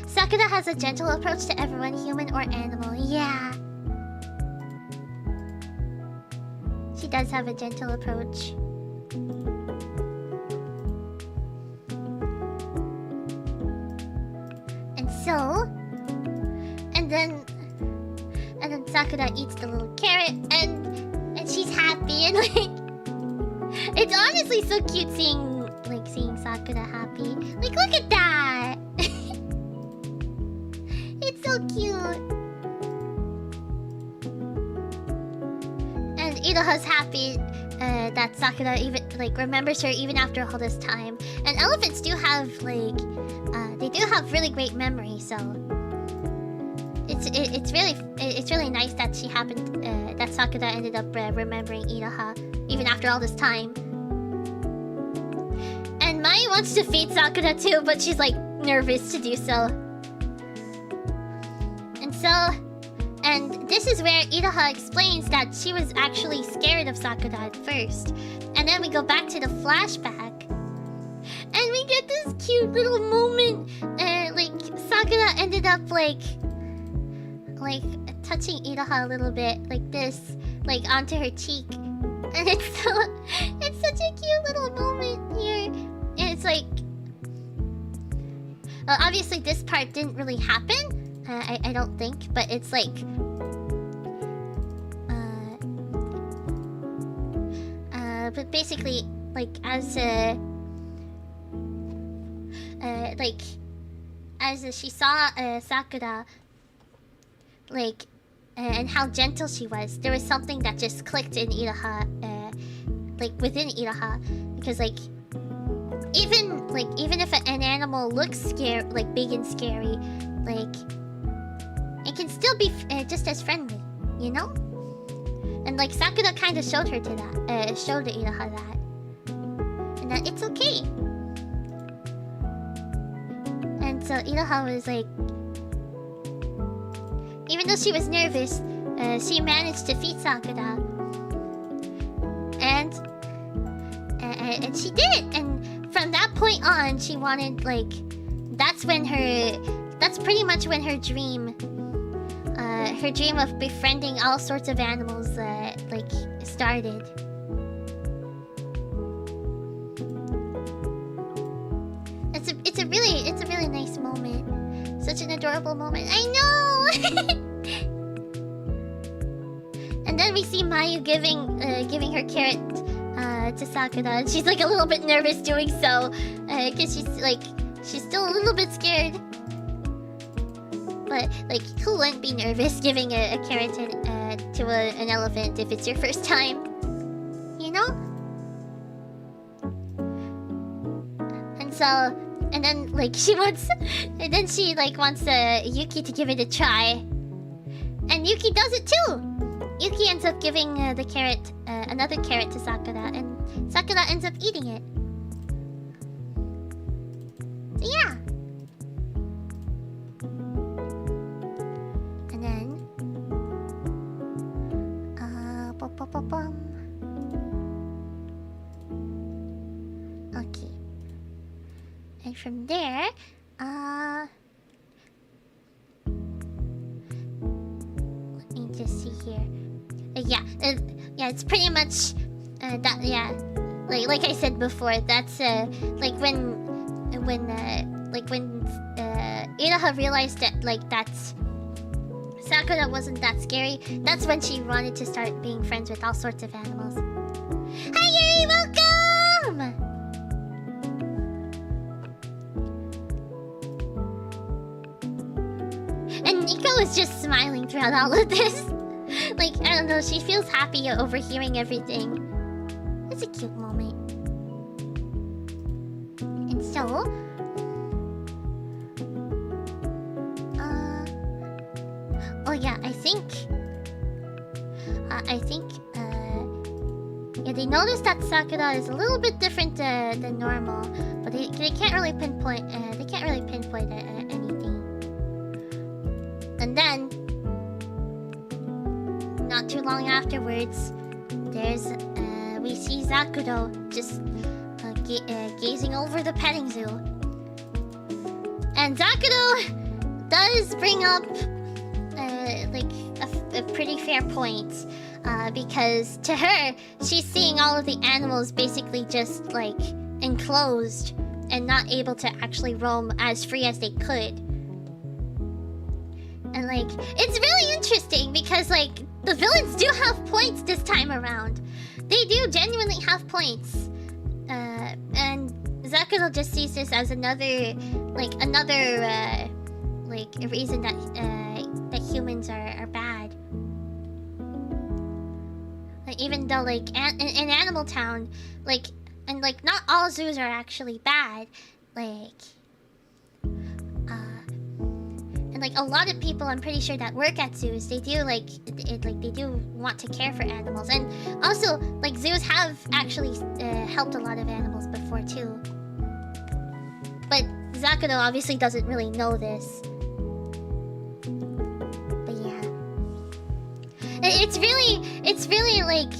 Sakura has a gentle approach to everyone, human or animal. Yeah. She does have a gentle approach. And so... And then Sakura eats the little carrot, and she's happy, and like it's honestly so cute seeing Sakura happy. Like, look at that. It's so cute. And Iroha's happy that Sakura even like remembers her even after all this time. And elephants do have like they do have really great memory, so it's really nice that that Sakura ended up remembering Iroha even after all this time. And Mai wants to feed Sakura too, but she's like nervous to do so. And this is where Iroha explains that she was actually scared of Sakura at first. And then we go back to the flashback, and we get this cute little moment. Like Sakura ended up like touching Iroha a little bit, like this, like onto her cheek, and it's such a cute little moment here. And it's like, well, obviously this part didn't really happen, I don't think, but it's like, but basically, like as like, as she saw Sakura, like, and how gentle she was, there was something that just clicked in Iroha, like within Iroha, because like even if an animal looks scary, like big and scary, like it can still be just as friendly, you know? And like Sakura kind of showed her to that, showed Iroha that, and that it's okay. And so Iroha was like, even though she was nervous, she managed to defeat Sakura, and she did it. And from that point on, she wanted, like, that's pretty much when her dream of befriending all sorts of animals, like, started. It's a really nice moment. Such an adorable moment. I know. And then we see Mayu giving her carrot to Sakura, and she's like a little bit nervous doing so, because she's still a little bit scared. But like, who wouldn't be nervous giving a carrot to an elephant if it's your first time? You know? And then like she wants Yuki to give it a try, and Yuki does it too. Yuki ends up giving the carrot, another carrot to Sakura, and Sakura ends up eating it. So yeah. And then okay. And from there, let me just see here. Yeah, it's pretty much that. Yeah, like I said before, that's like when Iroha realized that that's Sakura wasn't that scary. That's when she wanted to start being friends with all sorts of animals. Hi Yuri, welcome. And Nico is just smiling throughout all of this. Like, I don't know, she feels happy overhearing everything. It's a cute moment. And so... oh yeah, I think... yeah, they noticed that Sakura is a little bit different than normal. But they can't really pinpoint... anything. And then... not too long afterwards, we see Zakuro just gazing over the petting zoo. And Zakuro does bring up like a pretty fair point, because to her, she's seeing all of the animals basically just like enclosed and not able to actually roam as free as they could. And like, it's really interesting because like the villains do have points this time around. They do genuinely have points. And Zakuro just sees this as another reason that humans are bad. Like, even though like in Animal Town, like, and like not all zoos are actually bad, like. And like a lot of people, I'm pretty sure, that work at zoos, they do they do want to care for animals, and also like zoos have actually helped a lot of animals before too. But Zakuro obviously doesn't really know this. But yeah, it's really like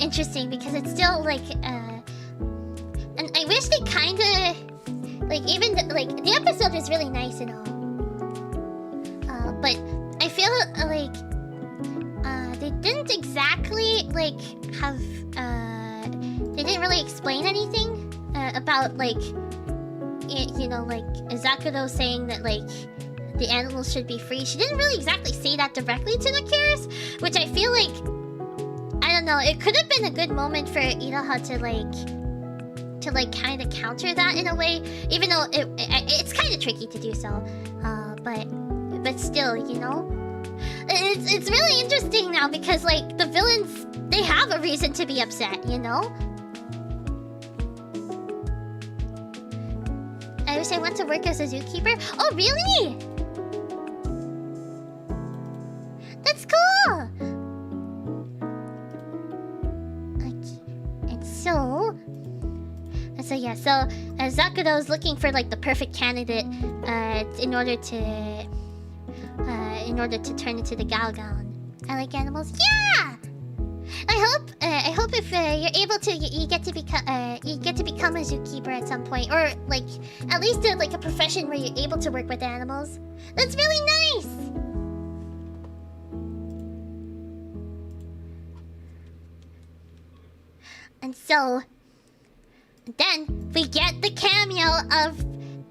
interesting because it's still like and I wish they kind of like the episode is really nice and all. But I feel like they didn't exactly like have they didn't really explain anything about like you know, like Zakuro saying that like the animals should be free. She didn't really exactly say that directly to Nakiris, which I feel like, I don't know, it could have been a good moment for Iroha to like to like kind of counter that in a way, even though it's kind of tricky to do so. But still, you know, it's really interesting now because like the villains, they have a reason to be upset, you know. I wish I went to work as a zookeeper. Oh, really? That's cool. Okay. And so yeah, so Sakura is looking for like the perfect candidate in order to turn into the Galgon. I like animals. Yeah. I hope if you're able to, you get to become a zookeeper at some point, or like at least like a profession where you're able to work with animals. That's really nice. And so then we get the cameo of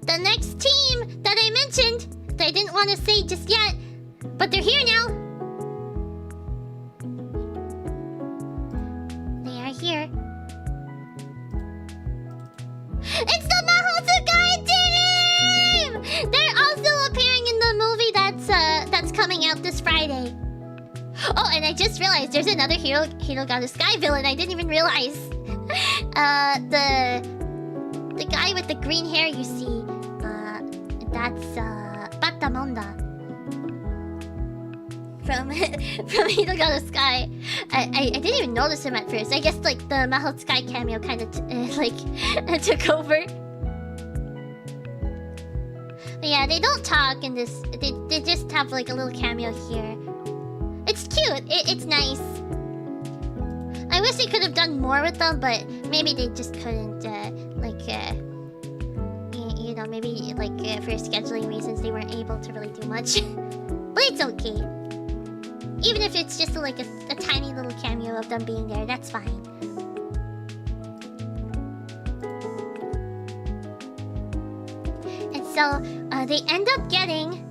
the next team that I mentioned that I didn't want to say just yet, but they're here now. Here. It's the Mahotsukai team! They're also appearing in the movie that's coming out this Friday. Oh, and I just realized there's another Hirogata Sky villain I didn't even realize. The guy with the green hair you see. That's Batamonda. From Hirogata Sky. I didn't even notice him at first. I guess like the Mahou Sky cameo kind of took over. But yeah, they don't talk in this. They just have like a little cameo here. It's cute. It's nice. I wish they could have done more with them, but maybe they just couldn't. You know, maybe like for scheduling reasons, they weren't able to really do much. But it's okay. Even if it's just like a tiny little cameo of them being there, that's fine. And so they end up getting,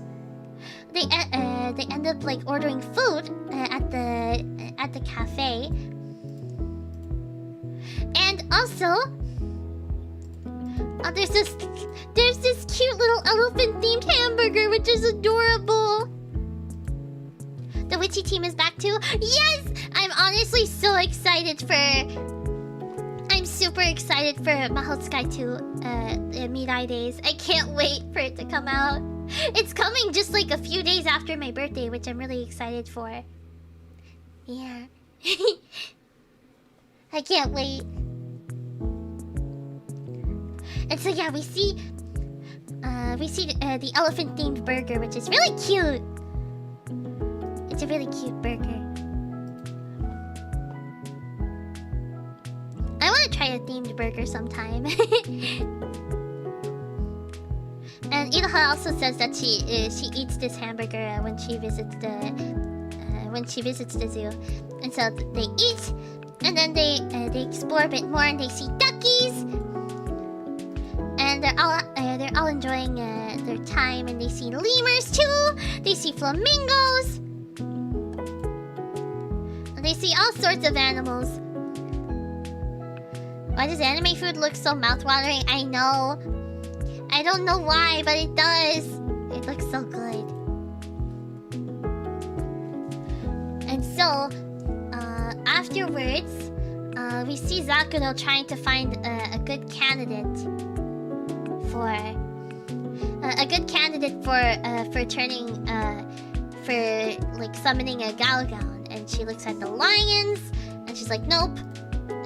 they end up like ordering food at the cafe, and also there's this cute little elephant themed hamburger which is adorable. The witchy team is back too. Yes! I'm honestly so excited for... I'm super excited for Mahou Sky 2 Mirai Days. I can't wait for it to come out. It's coming just like a few days after my birthday, which I'm really excited for. Yeah. I can't wait. And so yeah, we see the elephant themed burger, which is really cute. It's a really cute burger. I want to try a themed burger sometime. And Iroha also says that she eats this hamburger when she visits the zoo. And so they eat, and then they explore a bit more, and they see duckies. And they're all enjoying their time, and they see lemurs too. They see flamingos. They see all sorts of animals. Why does anime food look so mouthwatering? I know. I don't know why, but it does. It looks so good. And so, afterwards, we see Sakura trying to find a good candidate for turning for like summoning a Galgon. And she looks at the lions, and she's like, nope.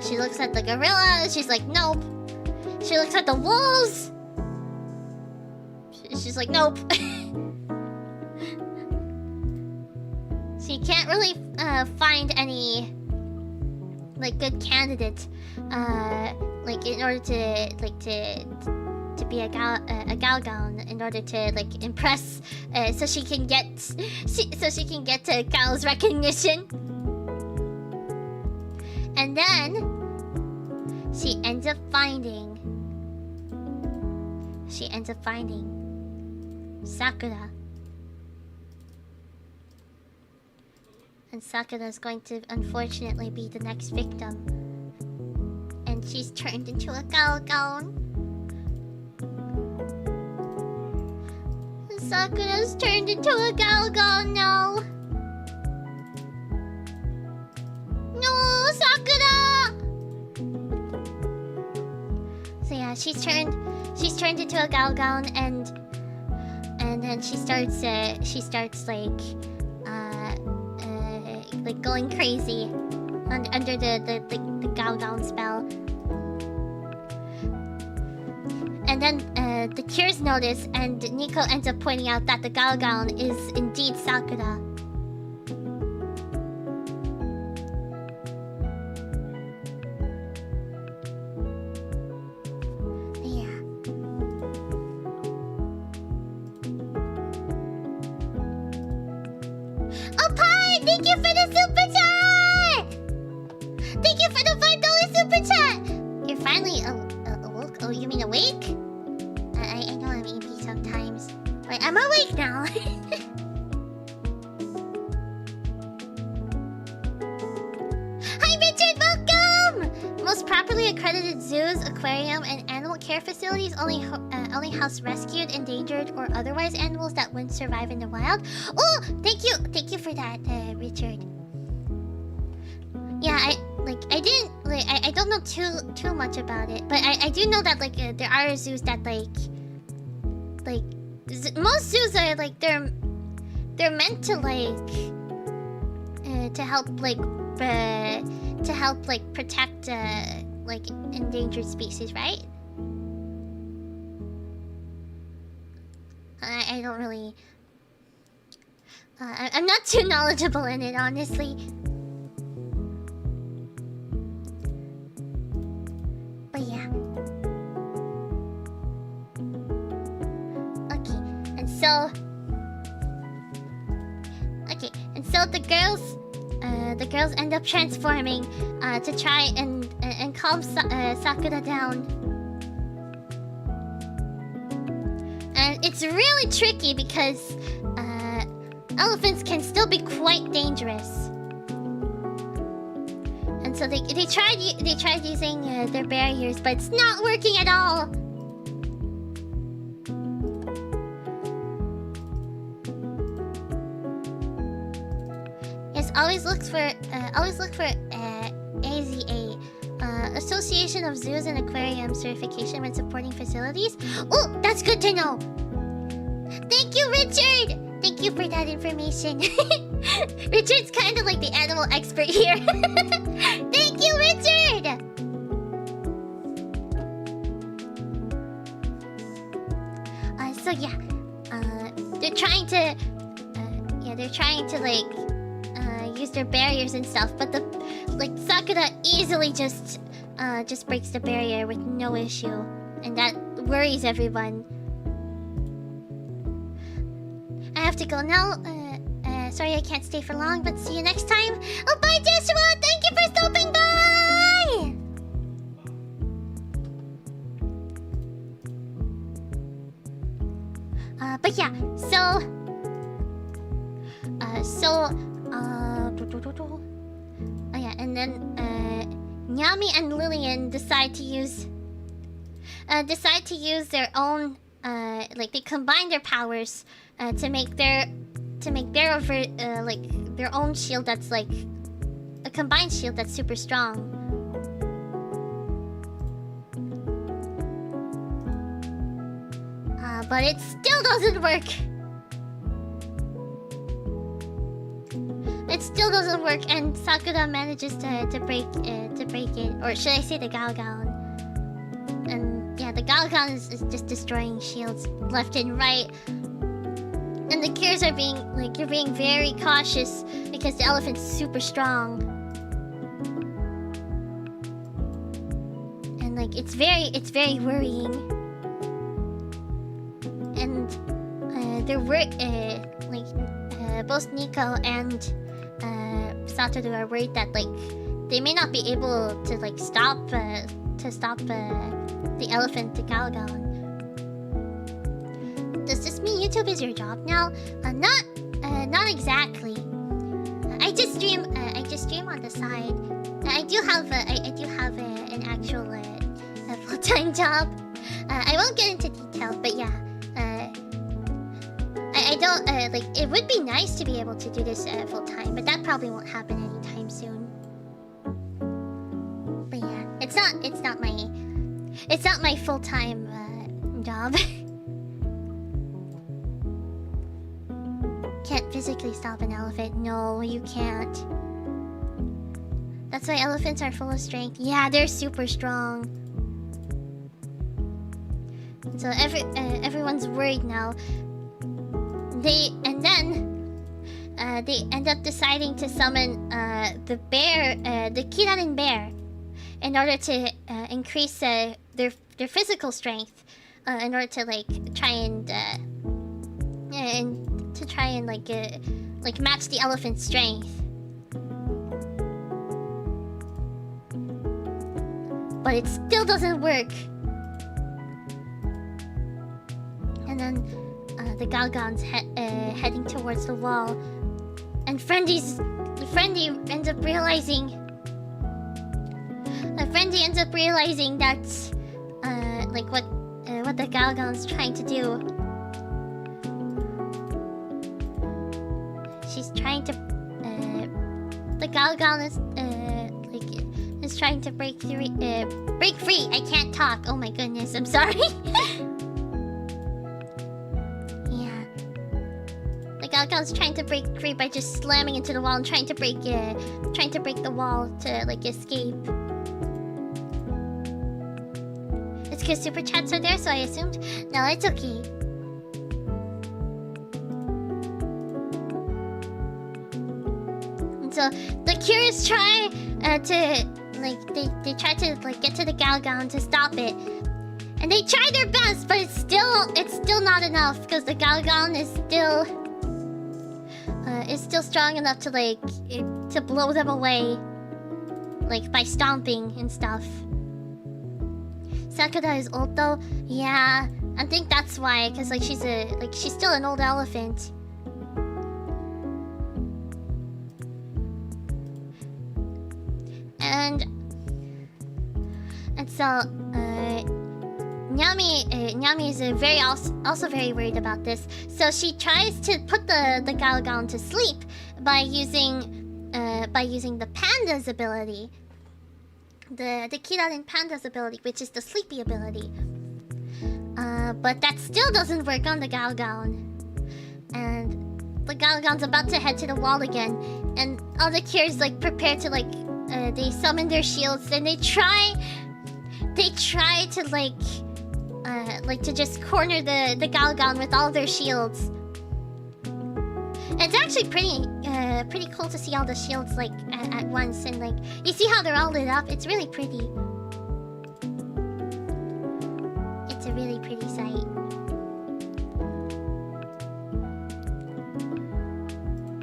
She looks at the gorilla, she's like, nope. She looks at the wolves. She's like, nope. She can't really find any like good candidate like in order to be a Galgon, in order to like impress, so she can get to Gal's recognition. And then she ends up finding Sakura. And Sakura is going to unfortunately be the next victim. And and she's turned into a galgon. Sakura's turned into a galgon now. No, Sakura! So yeah, she's turned into a galgon, and then she starts like going crazy under the galgon spell. And then the Cures notice, and Nico ends up pointing out that the galgon is indeed Sakura. Yeah. Oh, Pi! Thank you for the super chat! Thank you for the $5 super chat! You're finally awoke? Oh, you mean awake? I know I'm easy sometimes. But I'm awake now. Hi, Richard! Welcome! Most properly accredited zoos, aquarium, and animal care facilities only house rescued, endangered, or otherwise animals that wouldn't survive in the wild. Oh, thank you for that, Richard. Yeah, I don't know too much about it, but I do know that there are zoos that most zoos are they're meant to help protect endangered species, right? I don't really I'm not too knowledgeable in it, honestly. But yeah. And so the girls end up transforming to try and calm Sakura down. And it's really tricky because elephants can still be quite dangerous. And so they tried using their barriers, but it's not working at all. Yes, always look for AZA, Association of Zoos and Aquariums certification when supporting facilities. Oh, that's good to know. Thank you, Richard. Thank you for that information. Richard's kind of like the animal expert here. Thank you, Richard. So yeah, they're trying to use their barriers and stuff, but Sakura easily just breaks the barrier with no issue, and that worries everyone. I have to go now. Sorry I can't stay for long, but see you next time. Oh, bye, Joshua! Thank you for stopping by! But yeah, oh yeah, and then Nyami and Lillian decide to use their own they combine their powers to make their own shield that's a combined shield that's super strong. But it still doesn't work. It still doesn't work, and Sakura manages to break it, or should I say the Galgon? And yeah, the Galgon is just destroying shields left and right. And the Cures are you're being very cautious because the elephant's super strong. And it's very worrying. And both Nico and Satoru are worried that they may not be able to stop the elephant, the Galgon. Does this mean YouTube is your job now? Not exactly. I just stream on the side. I do have an actual full-time job. I won't get into detail, but yeah. I don't like. It would be nice to be able to do this full-time, but that probably won't happen anytime soon. But yeah, it's not my full-time job. Can't physically stop an elephant. No, you can't. That's why elephants are full of strength. Yeah, they're super strong. So everyone's worried now. They end up deciding to summon the bear, the Kirarin bear, in order to increase their physical strength, in order to like try and match the elephant's strength. But it still doesn't work. And then the Galgon's heading towards the wall, and Friendly ends up realizing. Friendly ends up realizing that's like what the Galgon's trying to do. She's trying to. The Galgon is trying to break free. Break free. I can't talk. Oh my goodness. I'm sorry. Yeah. The Galgon's trying to break free by just slamming into the wall and trying to break the wall to like escape. It's because super chats are there, so I assumed. No, it's okay. And so the Cures try to like they try to like get to the Galgon to stop it, and they try their best, but it's still not enough because the Galgon is still strong enough to like to blow them away, like by stomping and stuff. Sakura is old though. Yeah, I think that's why, because like she's still an old elephant. And so Nyami is also very worried about this. So she tries to put the Galgon to sleep by using the panda's ability. The Kirarin Panda's ability, which is the sleepy ability. But that still doesn't work on the Galgon. And the Galgon's about to head to the wall again. And all the Cures like prepare to like they summon their shields, and they try to like to just corner the Galgon with all their shields. It's actually pretty cool to see all the shields like at once, and like you see how they're all lit up. It's really pretty. It's a really pretty sight.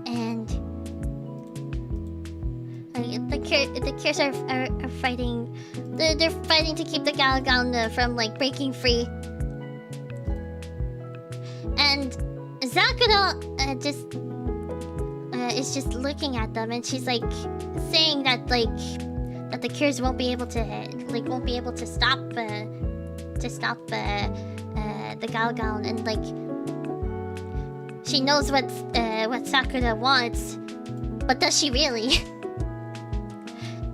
And the Cures are fighting. They're fighting to keep the Galgon from like breaking free. And Sakura is just looking at them, and she's like saying that the Cures won't be able to stop the Galgon, and like she knows what Sakura wants, but does she really?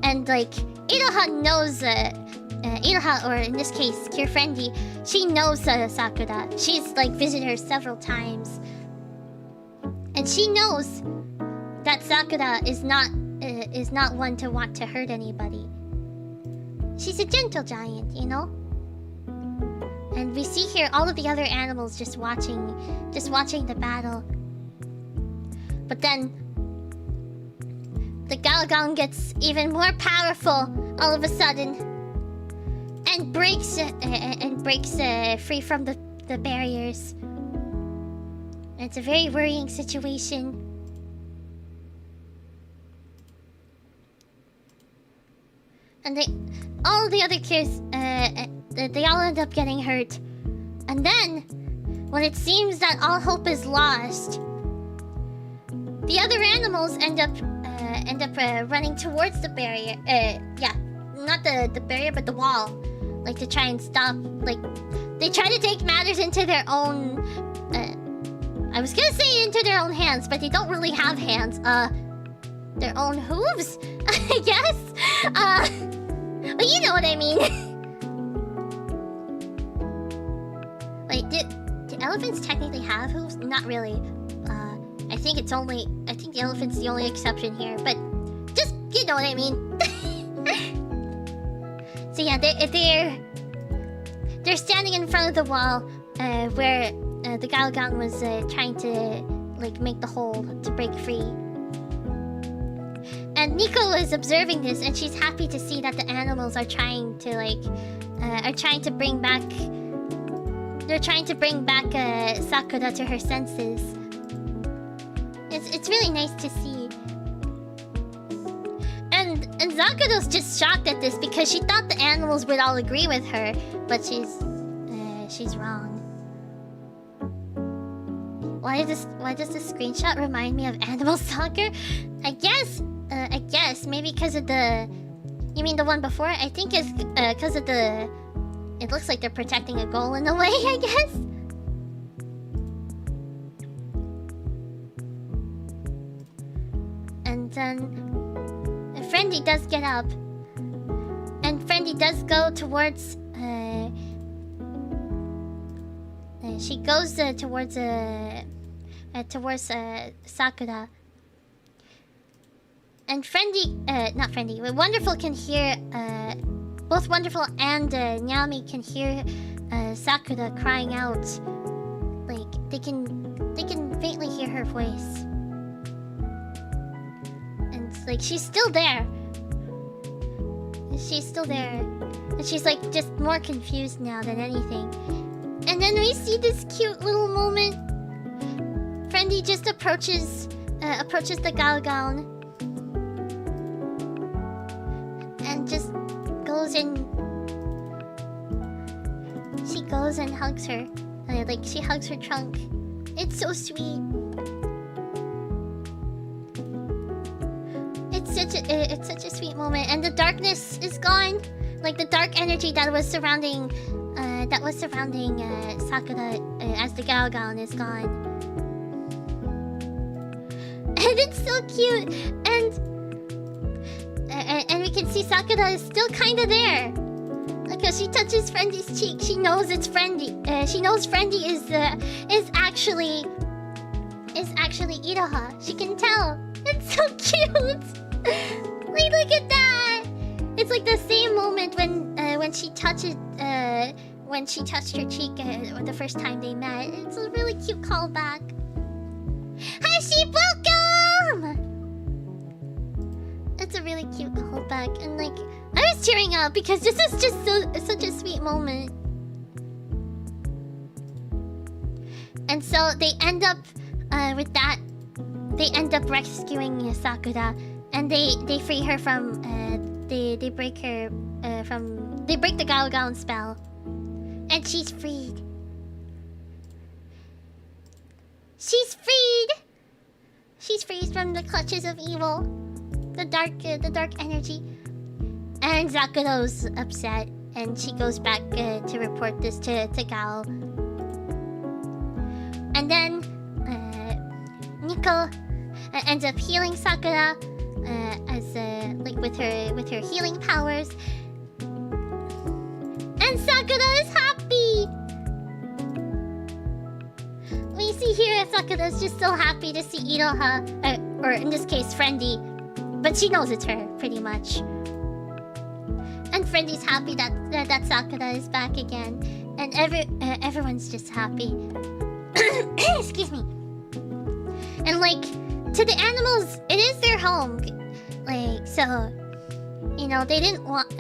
And like Iroha knows Iroha, or in this case Cure Friendly, she knows Sakura. She's like visited her several times, and she knows that Sakura is not one to want to hurt anybody. She's a gentle giant, you know? And we see here all of the other animals just watching the battle. But then the Galgon gets even more powerful all of a sudden, and breaks free from the barriers. And it's a very worrying situation. And all the other Cures, they all end up getting hurt. And then, when it seems that all hope is lost, the other animals end up end up running towards the barrier. Yeah, not the barrier, but the wall. Like to try and stop. Like they try to take matters into their own. I was gonna say into their own hands, but they don't really have hands. Their own hooves, I guess. But you know what I mean. Wait, do elephants technically have hooves? Not really. I think the elephant's the only exception here, but just, you know what I mean. So yeah, they're standing in front of the wall, where the Galgan was trying to like make the hole to break free. And Nico is observing this, and she's happy to see that the animals are trying to bring back. They're trying to bring back Sakura to her senses. It's really nice to see. And Sakura's just shocked at this because she thought the animals would all agree with her, but she's wrong. Why does this screenshot remind me of Animal Soccer? I guess maybe because of the. You mean the one before? I think it's because of the. It looks like they're protecting a goal in a way, I guess. And then Friendly does get up, and Friendly does go towards. She goes towards Sakura. And not Friendly. Wonderful can hear. Both Wonderful and Nyami can hear Sakura crying out. Like they can faintly hear her voice. And it's like she's still there. She's still there. And she's like just more confused now than anything. And then we see this cute little moment. Friendly just approaches the Galgan. And just she goes and hugs her. Like she hugs her trunk. It's so sweet. It's such a sweet moment, and the darkness is gone. Like the dark energy that was surrounding Sakura as the Galgan is gone. And it's so cute, and we can see Sakura is still kind of there. Because she touches Friendly's cheek, she knows it's Friendly. She knows Friendly is actually Iroha. She can tell. It's so cute. Like look at that. It's like the same moment when she touched her cheek the first time they met. It's a really cute callback. Hi, sheep, welcome. It's a really cute callback, and like I was tearing up because this is just such a sweet moment. And so they end up with that. They end up rescuing Sakura, and they free her from. They break her from. They break the Galgan spell, and she's freed. She's freed. She's freed from the clutches of evil. The dark energy. And Sakura's upset, and she goes back to report this to Gao. And then Nico ends up healing Sakura as like with her healing powers. And Sakura is happy. We see here Sakura is just so happy to see Iroha, or in this case Friendly. But she knows it's her, pretty much. And Friendly's happy that Sakura is back again. And everyone's just happy. Excuse me. And like, to the animals, it is their home. Like, so... You know, they didn't want...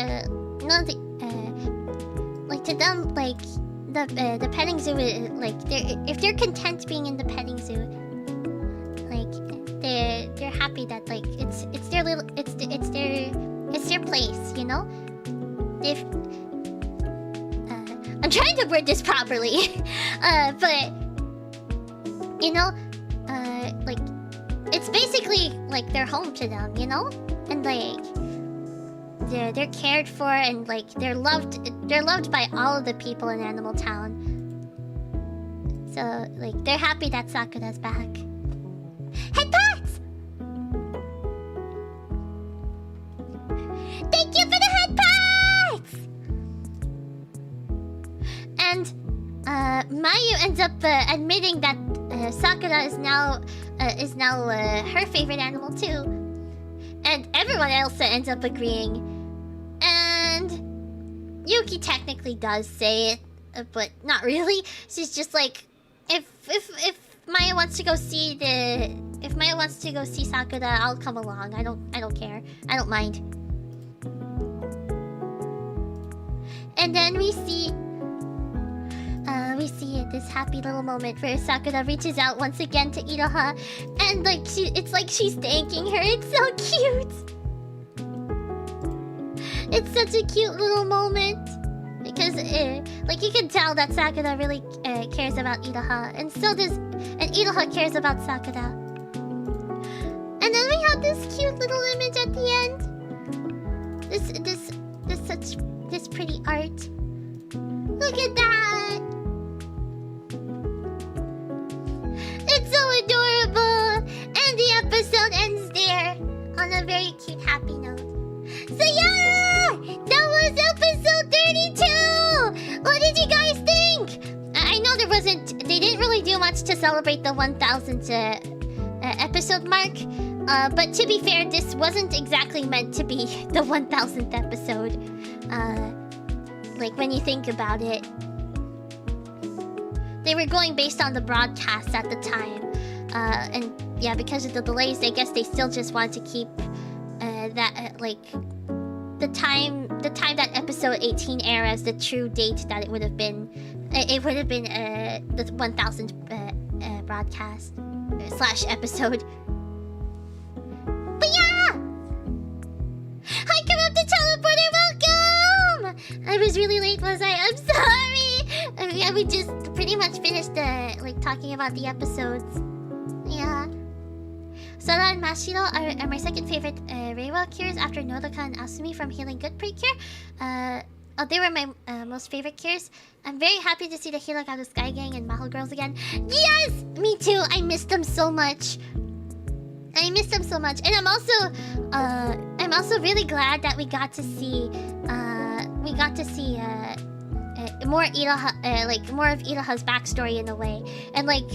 like, to them, like... The petting zoo, like, if they're content being in the petting zoo... Like... They're happy that like it's their little it's their place, you know. If I'm trying to word this properly, but you know, like it's basically like their home to them, you know? And like they're cared for and like they're loved by all of the people in Animal Town. So like they're happy that Sakura's back. Head pats! Thank you for the head pats! And Mayu ends up admitting that Sakura is now her favorite animal too, and everyone else ends up agreeing. And Yuki technically does say it, but not really. She's just like, if Maya wants to go see Sakura, I'll come along. I don't care. I don't mind. And then we see this happy little moment where Sakura reaches out once again to Iroha, and like it's like she's thanking her. It's so cute. It's such a cute little moment because like you can tell that Sakura really cares about Iroha, and Iroha cares about Sakura. And then we have this cute little image at the end. This pretty art. Look at that! It's so adorable! And the episode ends there on a very cute, happy note. So yeah! That was episode 32! What did you guys think? I know they didn't really do much to celebrate the 1000th episode mark. But to be fair, this wasn't exactly meant to be the 1000th episode. Like, when you think about it. They were going based on the broadcast at the time. And yeah, because of the delays, I guess they still just wanted to keep like the time that episode 18 aired as the true date that it would have been. It would have been the 1000th broadcast / episode. But yeah! Hi, Corrupted Teleporter, welcome! I was really late, was I? I'm sorry! Yeah, we just pretty much finished like talking about the episodes. Yeah. Sora and Mashiro are my second favorite Reiwa cures after Nodoka and Asumi from Healing Good Precure. They were my most favorite cures. I'm very happy to see the Hero God of Sky Gang and Mahou Girls again. Yes! Me too! I missed them so much. And I'm also really glad that we got to see more Iroha, like more of Iroha's backstory in a way, and like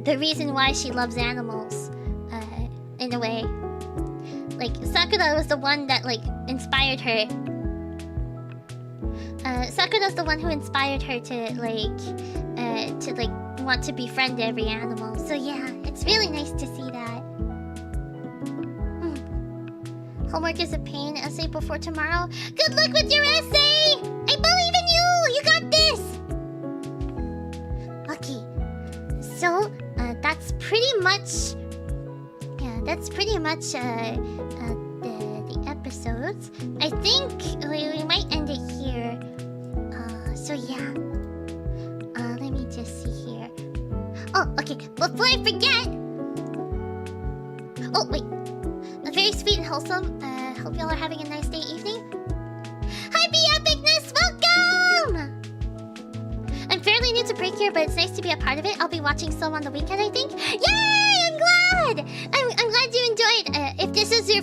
the reason why she loves animals, in a way. Like Sakura was the one that like inspired her. Sakura's the one who inspired her to want to befriend every animal. So yeah, it's really nice to see that. Homework is a pain. Essay before tomorrow. Good luck with your essay! I believe in you! You got this! Okay. So, that's pretty much... Yeah, that's pretty much the episodes. I think we might end it here. So yeah. Let me just see here. Oh, okay. Before I forget... Oh, wait. Very sweet and wholesome. Hope y'all are having a nice day, evening. Hi, Epicness! Welcome! I'm fairly new to Precure, but it's nice to be a part of it. I'll be watching some on the weekend, I think. Yay! I'm glad! I'm glad you enjoyed. If this is your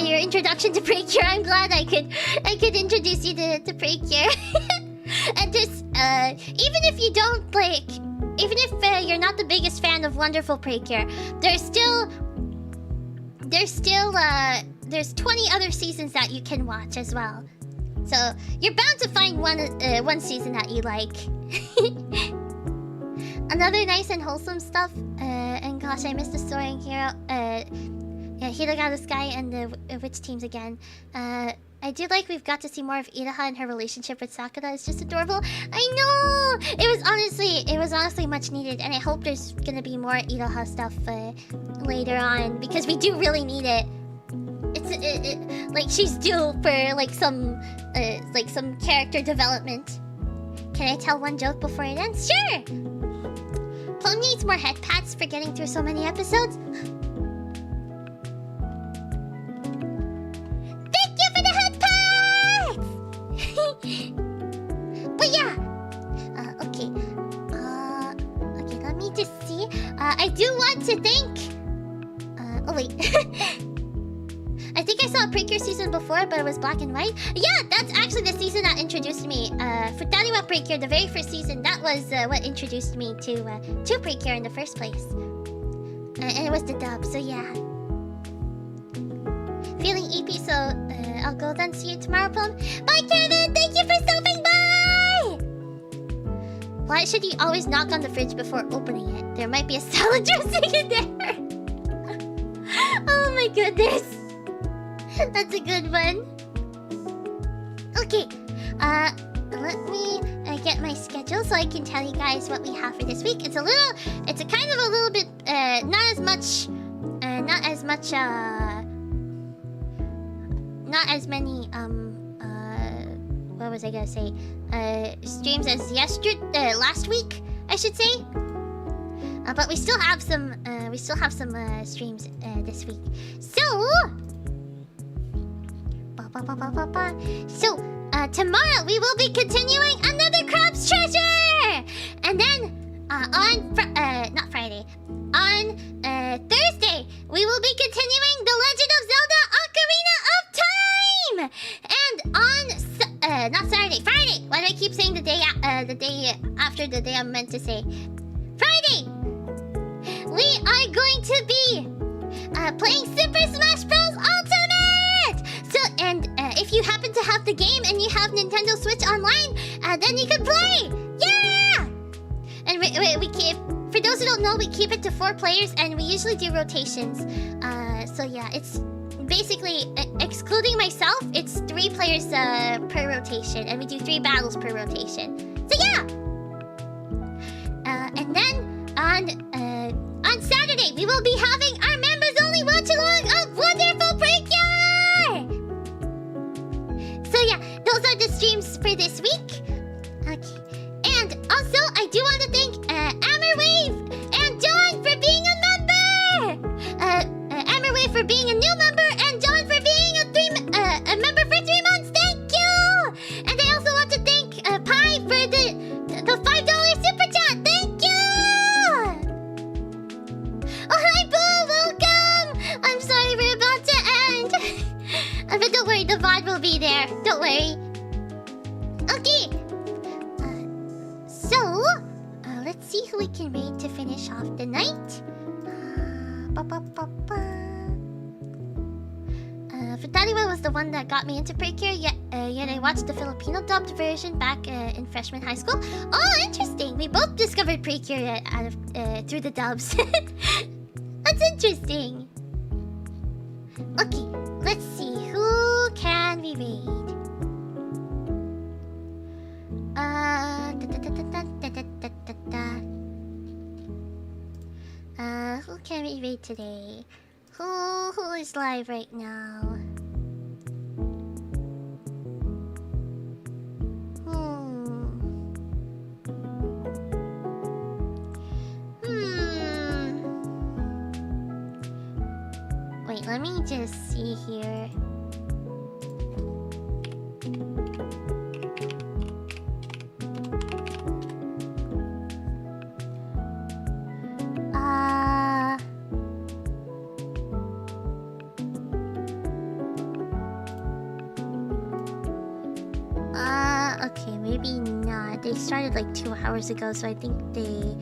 your introduction to Precure, I'm glad I could introduce you to Precure. And just even if you don't even if you're not the biggest fan of Wonderful Precure, there's 20 other seasons that you can watch as well. So you're bound to find one season that you like. Another nice and wholesome stuff. And gosh, I missed the Soaring Hero. Yeah, Hero God of Sky and the Witch teams again. I do like we've got to see more of Iroha and her relationship with Sakura. It's just adorable. I know! It was honestly much needed, and I hope there's gonna be more Iroha stuff later on, because we do really need it. It's like she's due for like some character development. Can I tell one joke before it ends? Sure! Plum needs more head pats for getting through so many episodes. I do want to thank... oh wait. I think I saw a Precure season before, but it was black and white. Yeah, that's actually the season that introduced me. Futariwa Precure, the very first season, that was what introduced me to Precure in the first place. And it was the dub, so yeah. Feeling EP, so I'll go then. See you tomorrow, Plum. Bye, Kevin! Thank you for stopping by! Why should you always knock on the fridge before opening it? There might be a salad dressing in there. Oh my goodness. That's a good one. Okay. Let me get my schedule so I can tell you guys what we have for this week. It's a kind of a little bit, not as many, what was I gonna say? Streams as last week, I should say. But we still have some, streams, this week. So, tomorrow we will be continuing another Crab's Treasure! And then, not Friday. On, Thursday, we will be continuing The Legend of Zelda Ocarina of Time! And on, not Saturday, Friday! Why do I keep saying the day after the day I'm meant to say? Friday! We are going to be, playing Super Smash Bros. Ultimate! So, and if you happen to have the game and you have Nintendo Switch Online, then you can play! Yeah! And we keep, for those who don't know, we keep it to 4 players and we usually do rotations. So yeah, it's basically, excluding myself, it's 3 players per rotation, and we do 3 battles per rotation. So yeah! And then on Saturday, we will be having our members-only watch-along of Wonderful Precure! So yeah, those are the streams for this week. Okay. And also, I do want to thank Ammerwave and John for being a member! Ammerwave for being a new member, and John for being a member for 3 months! Thank you! And I also want to thank Pi for the $5 super chat! Thank you! Oh, hi, Boo! Welcome! I'm sorry we're about to end. But don't worry, the VOD will be there. Don't worry. Okay. So, let's see who we can raid to finish off the night. Futariwa was the one that got me into Precure, yet I watched the Filipino dubbed version back in freshman high school. Oh, interesting! We both discovered Precure through the dubs. That's interesting. Okay, let's see. Who can we raid? Who can we raid today? Who is live right now? Wait, let me just see here. Okay, maybe not. They started like 2 hours ago, so I think they...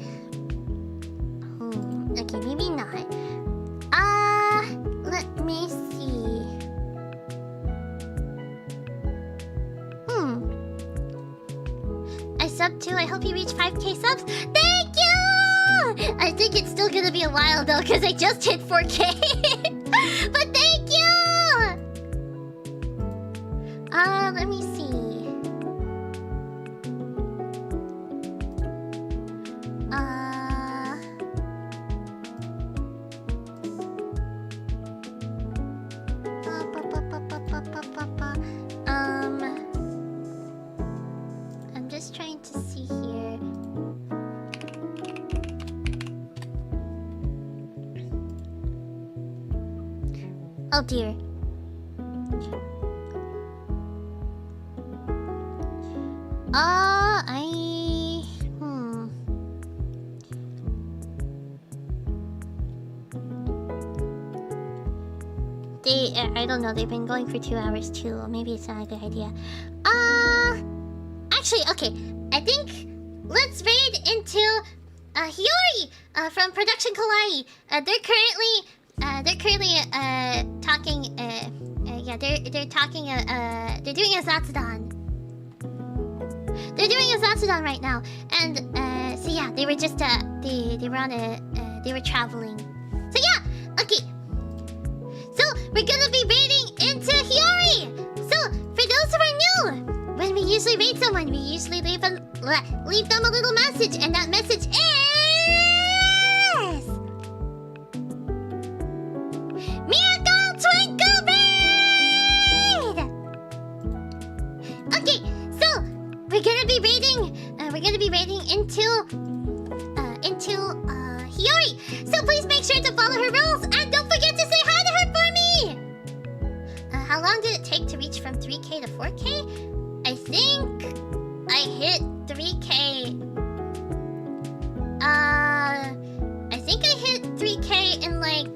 okay, maybe not. Let me see. I subbed too. I hope you reach 5k subs. Thank you! I think it's still gonna be a while though, because I just hit 4k. But thank you! Let me see. I'm just trying to see here. Oh dear. they, I don't know, they've been going for 2 hours too. Maybe it's not a good idea. Actually, okay. I think let's raid into Hiyori from Production Kawaii. They're currently talking. Yeah, they're talking. They're doing a Zatsudan. They're doing a Zatsudan right now, and so yeah, they were just they were on a they were traveling. So yeah, okay. So we're gonna be raiding into Hiyori. So for those who are new, when we usually raid someone, we usually leave them a little message, and that message is Miracle Twinkle Raid. Okay, so we're gonna be raiding. We're gonna be raiding into Hiyori. So please make sure to follow her rules, and don't forget to say hi to her for me. How long did it take to reach from 3K to 4K? I think I hit 3K. I think I hit 3K in like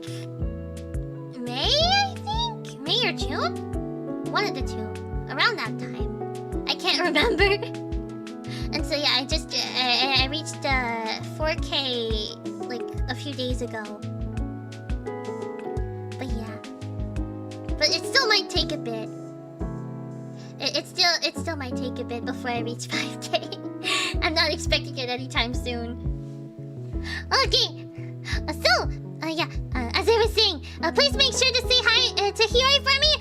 May. I think May or June. One of the two. Around that time. I can't remember. And so yeah, I reached 4K like a few days ago. But yeah. But it still might take a bit. It still might take a bit before I reach 5K. I'm not expecting it anytime soon. Okay. So, yeah, as I was saying, please make sure to say hi to Hiyori for me,